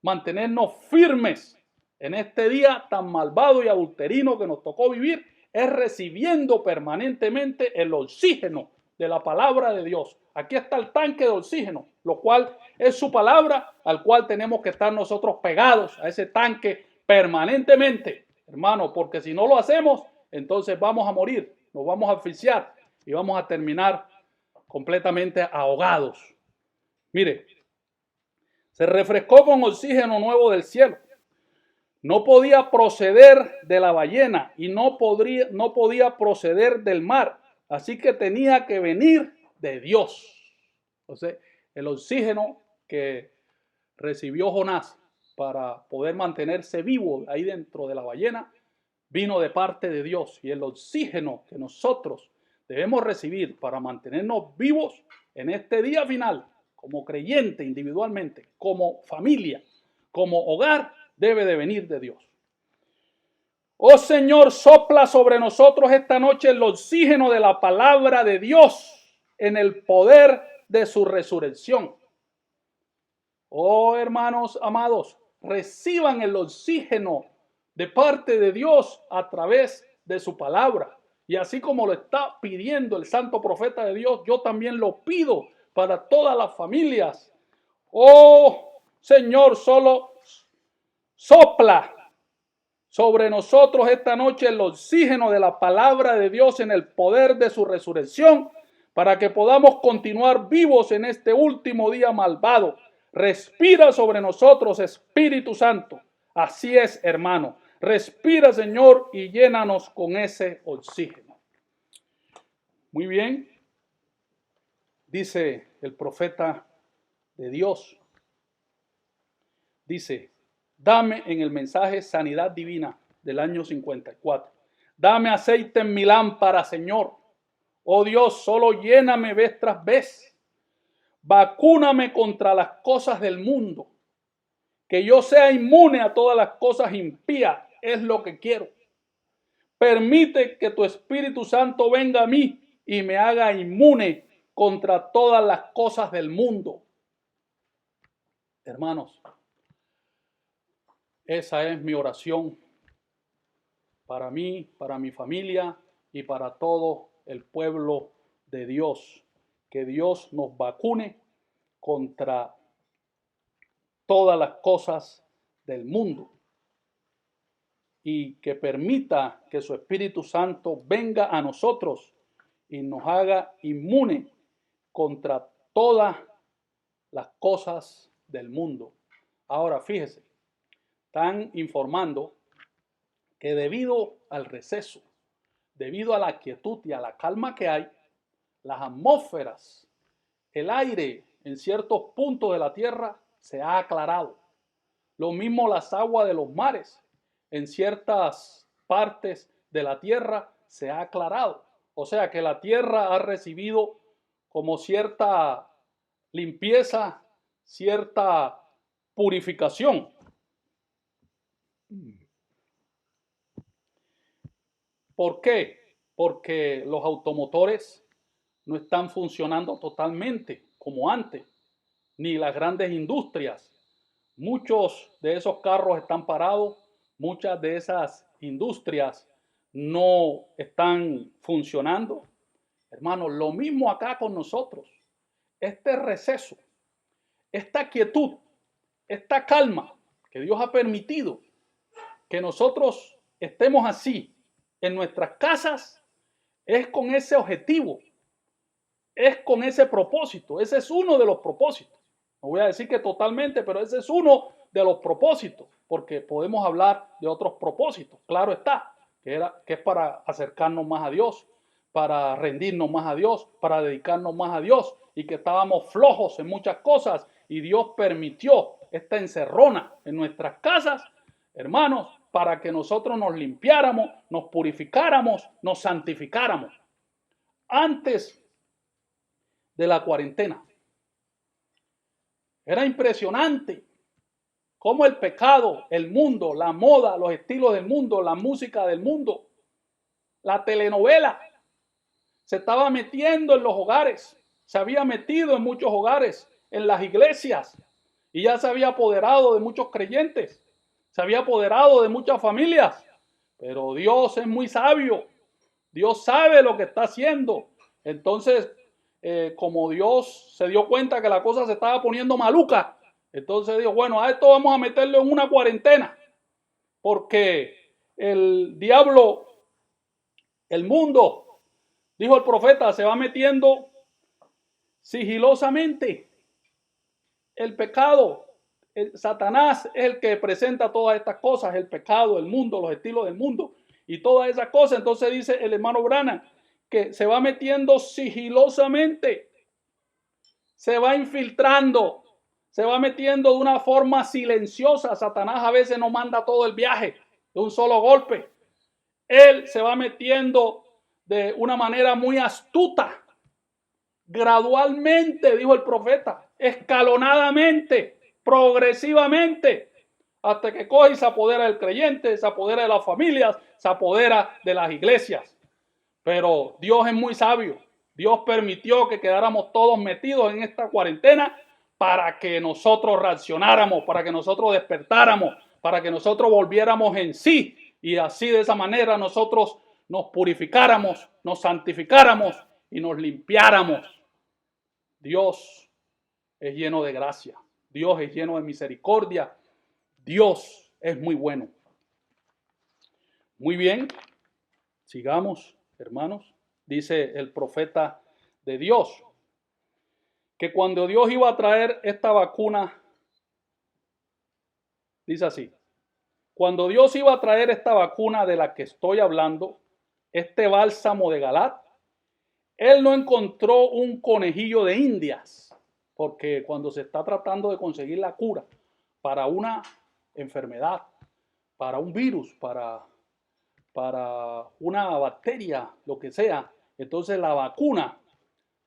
mantenernos firmes en este día tan malvado y adulterino que nos tocó vivir, es recibiendo permanentemente el oxígeno de la palabra de Dios. Aquí está el tanque de oxígeno, lo cual es su palabra, al cual tenemos que estar nosotros pegados a ese tanque permanentemente, hermano, porque si no lo hacemos, entonces vamos a morir, nos vamos a asfixiar y vamos a terminar completamente ahogados. Mire, se refrescó con oxígeno nuevo del cielo. No podía proceder de la ballena y no podía proceder del mar. Así que tenía que venir de Dios. Entonces, el oxígeno que recibió Jonás para poder mantenerse vivo ahí dentro de la ballena vino de parte de Dios. Y el oxígeno que nosotros debemos recibir para mantenernos vivos en este día final, como creyente individualmente, como familia, como hogar, debe de venir de Dios. Oh Señor, sopla sobre nosotros esta noche el oxígeno de la palabra de Dios en el poder de su resurrección. Oh hermanos amados, reciban el oxígeno de parte de Dios a través de su palabra. Y así como lo está pidiendo el santo profeta de Dios, yo también lo pido para todas las familias. Oh Señor, solo sopla sobre nosotros esta noche el oxígeno de la palabra de Dios en el poder de su resurrección, para que podamos continuar vivos en este último día malvado. Respira sobre nosotros, Espíritu Santo. Así es, hermano. Respira, Señor, y llénanos con ese oxígeno. Muy bien. Dice el profeta de Dios. Dice: dame en el mensaje Sanidad Divina del año 54. Dame aceite en mi lámpara, Señor. Oh Dios, solo lléname vez tras vez. Vacúname contra las cosas del mundo. Que yo sea inmune a todas las cosas impías es lo que quiero. Permite que tu Espíritu Santo venga a mí y me haga inmune contra todas las cosas del mundo. Hermanos, esa es mi oración para mí, para mi familia y para todo el pueblo de Dios. Que Dios nos vacune contra todas las cosas del mundo y que permita que su Espíritu Santo venga a nosotros y nos haga inmune contra todas las cosas del mundo. Ahora, fíjese, están informando que debido al receso, debido a la quietud y a la calma que hay, las atmósferas, el aire en ciertos puntos de la tierra se ha aclarado. Lo mismo las aguas de los mares en ciertas partes de la tierra se ha aclarado. O sea que la tierra ha recibido como cierta limpieza, cierta purificación. ¿Por qué? Porque los automotores no están funcionando totalmente como antes, ni las grandes industrias. Muchos de esos carros están parados, muchas de esas industrias no están funcionando. Hermanos, lo mismo acá con nosotros. Este receso, esta quietud, esta calma que Dios ha permitido que nosotros estemos así en nuestras casas, es con ese objetivo, es con ese propósito. Ese es uno de los propósitos. No voy a decir que totalmente, pero ese es uno de los propósitos, porque podemos hablar de otros propósitos. Claro está, que es para acercarnos más a Dios, para rendirnos más a Dios, para dedicarnos más a Dios, y que estábamos flojos en muchas cosas, y Dios permitió esta encerrona en nuestras casas, hermanos, para que nosotros nos limpiáramos, nos purificáramos, nos santificáramos. Antes de la cuarentena, era impresionante cómo el pecado, el mundo, la moda, los estilos del mundo, la música del mundo, la telenovela, se estaba metiendo en los hogares, se había metido en muchos hogares, en las iglesias, y ya se había apoderado de muchos creyentes, se había apoderado de muchas familias. Pero Dios es muy sabio, Dios sabe lo que está haciendo. Entonces, como Dios se dio cuenta que la cosa se estaba poniendo maluca, entonces dijo, bueno, a esto vamos a meterle en una cuarentena, porque el diablo, el mundo, dijo el profeta, se va metiendo sigilosamente. El pecado, Satanás es el que presenta todas estas cosas, el pecado, el mundo, los estilos del mundo y todas esas cosas. Entonces dice el hermano Branham que se va metiendo sigilosamente, se va infiltrando, se va metiendo de una forma silenciosa. Satanás a veces no manda todo el viaje de un solo golpe. Él se va metiendo de una manera muy astuta, gradualmente, dijo el profeta, escalonadamente, progresivamente, hasta que coge y se apodera del creyente, se apodera de las familias, se apodera de las iglesias. Pero Dios es muy sabio. Dios permitió que quedáramos todos metidos en esta cuarentena para que nosotros reaccionáramos, para que nosotros despertáramos, para que nosotros volviéramos en sí y así de esa manera nosotros nos purificáramos, nos santificáramos y nos limpiáramos. Dios es lleno de gracia, Dios es lleno de misericordia, Dios es muy bueno. Muy bien, sigamos, hermanos. Dice el profeta de Dios que cuando Dios iba a traer esta vacuna, dice así, cuando Dios iba a traer esta vacuna de la que estoy hablando, este bálsamo de Galat, Él no encontró un conejillo de Indias, porque cuando se está tratando de conseguir la cura para una enfermedad, para un virus, para una bacteria, lo que sea, entonces la vacuna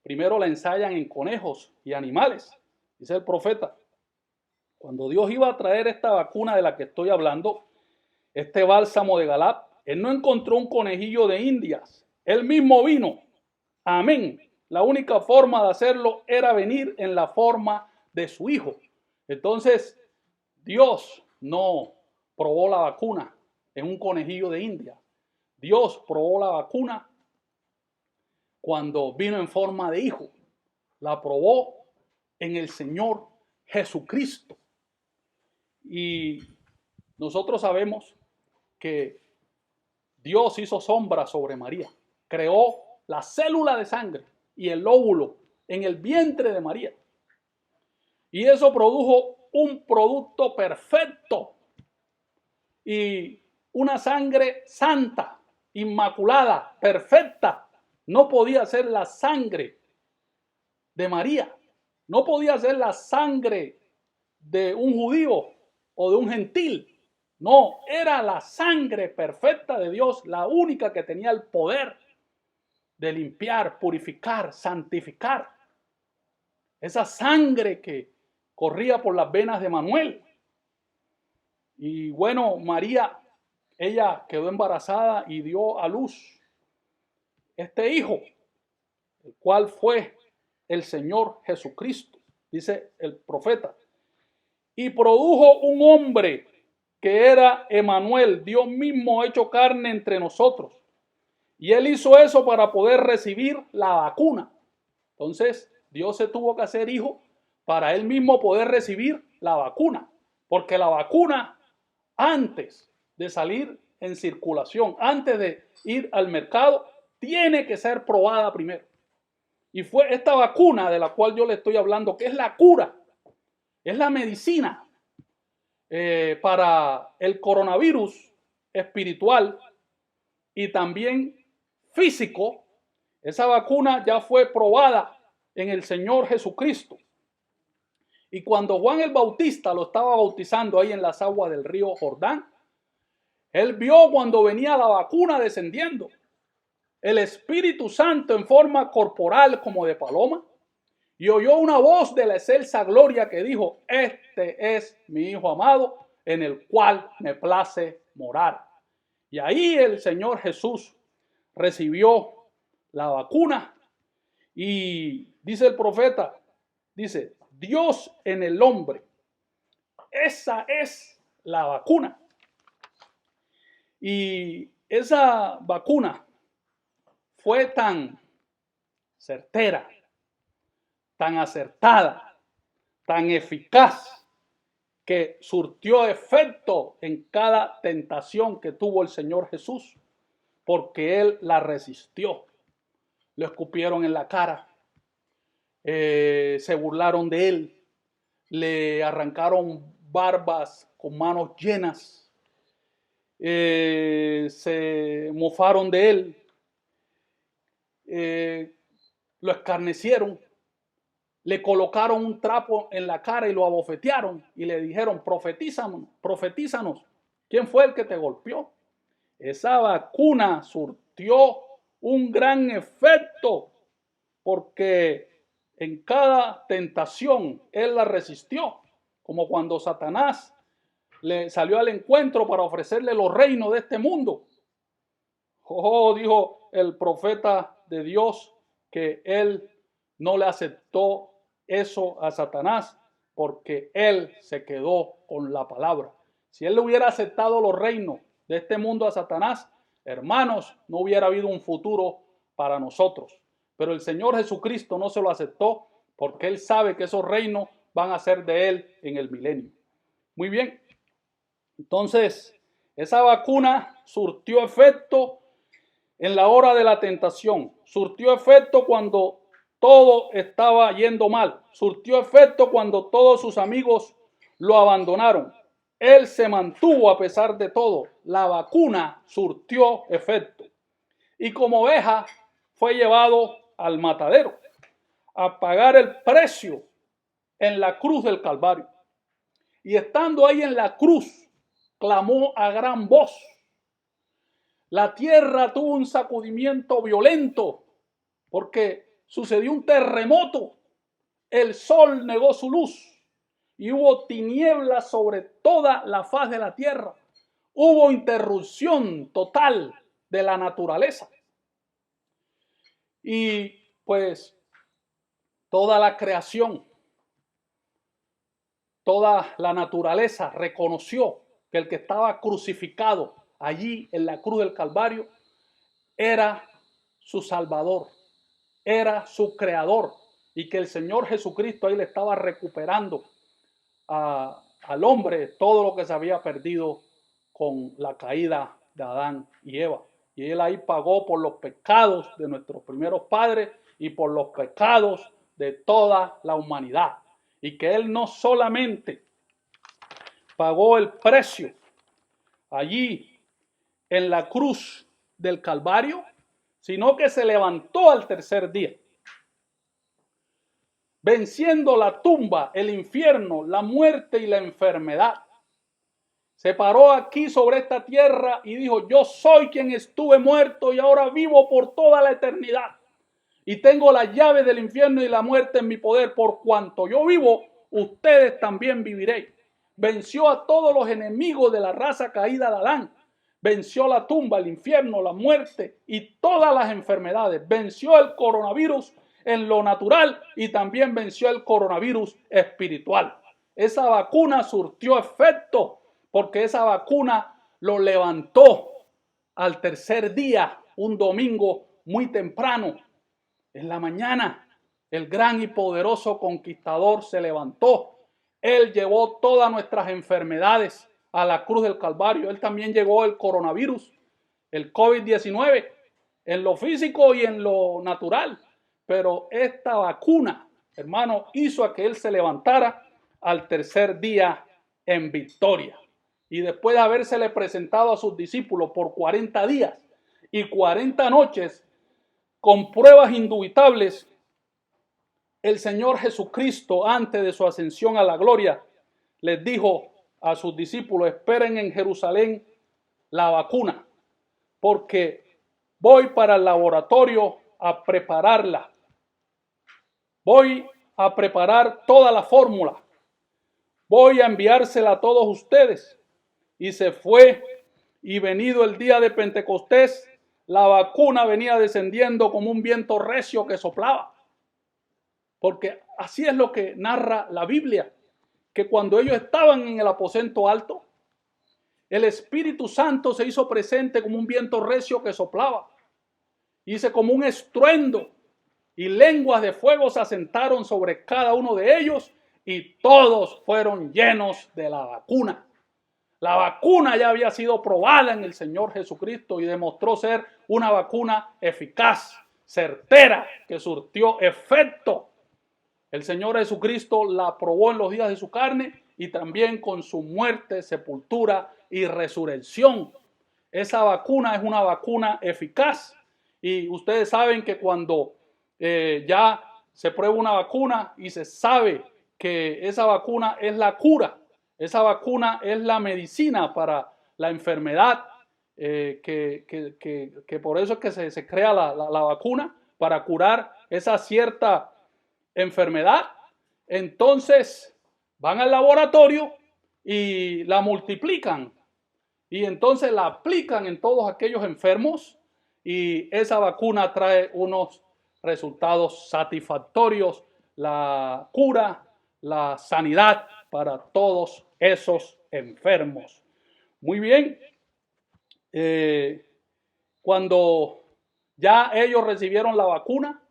primero la ensayan en conejos y animales, dice el profeta. Cuando Dios iba a traer esta vacuna de la que estoy hablando, este bálsamo de Galat, Él no encontró un conejillo de Indias, Él mismo vino. Amén. La única forma de hacerlo era venir en la forma de su Hijo. Entonces, Dios no probó la vacuna en un conejillo de India. Dios probó la vacuna cuando vino en forma de hijo. La probó en el Señor Jesucristo. Y nosotros sabemos que Dios hizo sombra sobre María. Creó la célula de sangre y el óvulo en el vientre de María. Y eso produjo un producto perfecto y una sangre santa, inmaculada, perfecta. No podía ser la sangre de María. No podía ser la sangre de un judío o de un gentil. No, era la sangre perfecta de Dios, la única que tenía el poder de limpiar, purificar, santificar. Esa sangre que corría por las venas de Manuel. Y bueno, María, ella quedó embarazada y dio a luz este hijo, el cual fue el Señor Jesucristo, dice el profeta. Y produjo un hombre que era Emanuel, Dios mismo hecho carne entre nosotros. Y él hizo eso para poder recibir la vacuna. Entonces, Dios se tuvo que hacer hijo para él mismo poder recibir la vacuna. Porque la vacuna, antes de salir en circulación, antes de ir al mercado, tiene que ser probada primero. Y fue esta vacuna de la cual yo le estoy hablando, que es la cura, es la medicina para el coronavirus espiritual y también físico. Esa vacuna ya fue probada en el Señor Jesucristo. Y cuando Juan el Bautista lo estaba bautizando ahí en las aguas del río Jordán, él vio cuando venía la vacuna descendiendo, el Espíritu Santo en forma corporal como de paloma, y oyó una voz de la excelsa gloria que dijo: este es mi Hijo amado, en el cual me place morar. Y ahí el Señor Jesús recibió la vacuna. Y dice el profeta, dice, Dios en el hombre. Esa es la vacuna. Y esa vacuna fue tan certera, tan acertada, tan eficaz, que surtió efecto en cada tentación que tuvo el Señor Jesús, porque Él la resistió. Le escupieron en la cara, se burlaron de Él, le arrancaron barbas con manos llenas, se mofaron de Él, lo escarnecieron, le colocaron un trapo en la cara y lo abofetearon y le dijeron: profetízanos, ¿quién fue el que te golpeó? Esa vacuna surtió un gran efecto, porque en cada tentación él la resistió, como cuando Satanás le salió al encuentro para ofrecerle los reinos de este mundo. Oh, dijo el profeta de Dios que él no le aceptó eso a Satanás, porque él se quedó con la palabra. Si él le hubiera aceptado los reinos de este mundo a Satanás, hermanos, no hubiera habido un futuro para nosotros. Pero el Señor Jesucristo no se lo aceptó, porque él sabe que esos reinos van a ser de él en el milenio. Muy bien. Entonces, esa vacuna surtió efecto en la hora de la tentación, surtió efecto cuando todo estaba yendo mal, surtió efecto cuando todos sus amigos lo abandonaron. Él se mantuvo a pesar de todo. La vacuna surtió efecto. Y como oveja fue llevado al matadero a pagar el precio en la cruz del Calvario. Y estando ahí en la cruz, clamó a gran voz. La tierra tuvo un sacudimiento violento porque sucedió un terremoto. El sol negó su luz y hubo tinieblas sobre toda la faz de la tierra. Hubo interrupción total de la naturaleza. Y pues toda la creación, toda la naturaleza reconoció que el que estaba crucificado allí en la cruz del Calvario era su Salvador, era su Creador, y que el Señor Jesucristo ahí le estaba recuperando al hombre todo lo que se había perdido con la caída de Adán y Eva. Y Él ahí pagó por los pecados de nuestros primeros padres y por los pecados de toda la humanidad. Y que Él no solamente pagó el precio allí en la cruz del Calvario, sino que se levantó al tercer día, venciendo la tumba, el infierno, la muerte y la enfermedad. Se paró aquí sobre esta tierra y dijo: yo soy quien estuve muerto y ahora vivo por toda la eternidad. Y tengo la llave del infierno y la muerte en mi poder. Por cuanto yo vivo, ustedes también viviréis. Venció a todos los enemigos de la raza caída de Adán. Venció la tumba, el infierno, la muerte y todas las enfermedades. Venció el coronavirus en lo natural y también venció el coronavirus espiritual. Esa vacuna surtió efecto, porque esa vacuna lo levantó al tercer día, un domingo muy temprano. En la mañana, el gran y poderoso conquistador se levantó. Él llevó todas nuestras enfermedades a la cruz del Calvario. Él también llevó el coronavirus, el COVID-19, en lo físico y en lo natural. Pero esta vacuna, hermano, hizo a que Él se levantara al tercer día en victoria. Y después de habérsele presentado a sus discípulos por 40 días y 40 noches, con pruebas indubitables, el Señor Jesucristo, antes de su ascensión a la gloria, les dijo a sus discípulos: esperen en Jerusalén la vacuna, porque voy para el laboratorio a prepararla. Voy a preparar toda la fórmula. Voy a enviársela a todos ustedes. Y se fue, y venido el día de Pentecostés, la vacuna venía descendiendo como un viento recio que soplaba. Porque así es lo que narra la Biblia, que cuando ellos estaban en el aposento alto, el Espíritu Santo se hizo presente como un viento recio que soplaba. Hice como un estruendo, y lenguas de fuego se asentaron sobre cada uno de ellos, y todos fueron llenos de la vacuna. La vacuna ya había sido probada en el Señor Jesucristo y demostró ser una vacuna eficaz, certera, que surtió efecto. El Señor Jesucristo la probó en los días de su carne y también con su muerte, sepultura y resurrección. Esa vacuna es una vacuna eficaz. Y ustedes saben que cuando ya se prueba una vacuna y se sabe que esa vacuna es la cura, esa vacuna es la medicina para la enfermedad, que por eso es que se crea la vacuna, para curar esa cierta enfermedad. Entonces van al laboratorio y la multiplican, y entonces la aplican en todos aquellos enfermos, y esa vacuna trae unos resultados satisfactorios, la cura, la sanidad para todos esos enfermos. Muy bien. Cuando ya ellos recibieron la vacuna,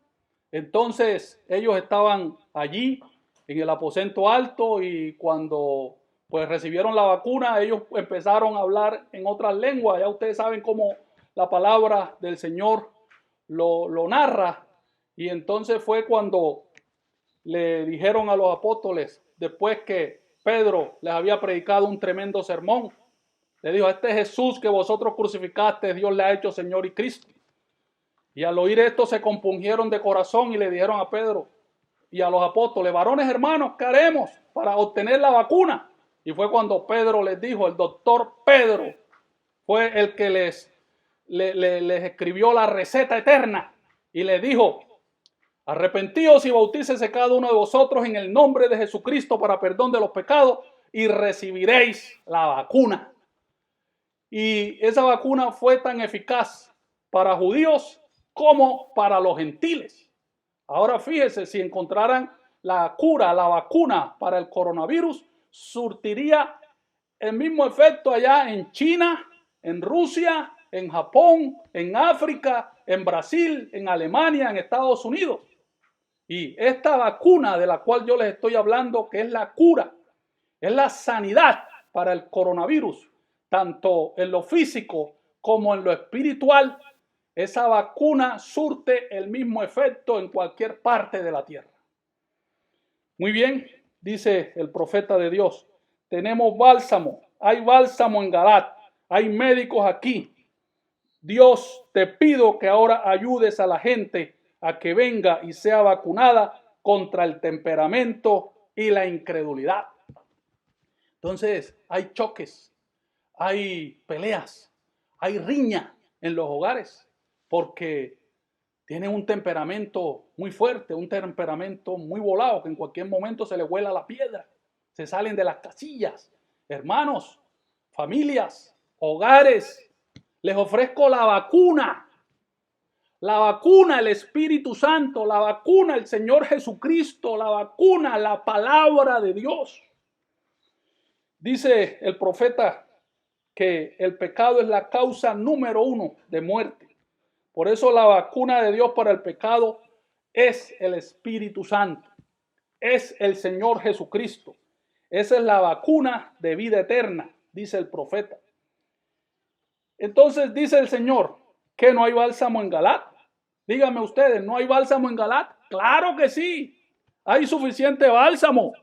entonces ellos estaban allí en el aposento alto, y cuando pues recibieron la vacuna, ellos empezaron a hablar en otras lenguas. Ya ustedes saben cómo la palabra del Señor lo narra. Y entonces fue cuando le dijeron a los apóstoles, después que Pedro les había predicado un tremendo sermón, le dijo: este Jesús que vosotros crucificaste, Dios le ha hecho Señor y Cristo. Y al oír esto se compungieron de corazón y le dijeron a Pedro y a los apóstoles: varones hermanos, ¿qué haremos para obtener la vacuna? Y fue cuando Pedro les dijo, el doctor Pedro fue el que les escribió la receta eterna, y les dijo: arrepentíos y bautícese cada uno de vosotros en el nombre de Jesucristo para perdón de los pecados, y recibiréis la vacuna. Y esa vacuna fue tan eficaz para judíos como para los gentiles. Ahora fíjese, si encontraran la cura, la vacuna para el coronavirus, surtiría el mismo efecto allá en China, en Rusia, en Japón, en África, en Brasil, en Alemania, en Estados Unidos. Y esta vacuna de la cual yo les estoy hablando, que es la cura, es la sanidad para el coronavirus, tanto en lo físico como en lo espiritual, esa vacuna surte el mismo efecto en cualquier parte de la tierra. Muy bien, dice el profeta de Dios, tenemos bálsamo, hay bálsamo en Galat, hay médicos aquí. Dios, te pido que ahora ayudes a la gente a que venga y sea vacunada contra el temperamento y la incredulidad. Entonces, hay choques, hay peleas, hay riña en los hogares, porque tienen un temperamento muy fuerte, un temperamento muy volado, que en cualquier momento se les vuela la piedra, se salen de las casillas. Hermanos, familias, hogares, les ofrezco la vacuna, el Espíritu Santo, la vacuna, el Señor Jesucristo, la vacuna, la palabra de Dios. Dice el profeta que el pecado es la causa número 1 de muerte. Por eso la vacuna de Dios para el pecado es el Espíritu Santo, es el Señor Jesucristo. Esa es la vacuna de vida eterna, dice el profeta. Entonces dice el Señor que no hay bálsamo en Galat. Díganme ustedes, ¿no hay bálsamo en Galat? Claro que sí, hay suficiente bálsamo.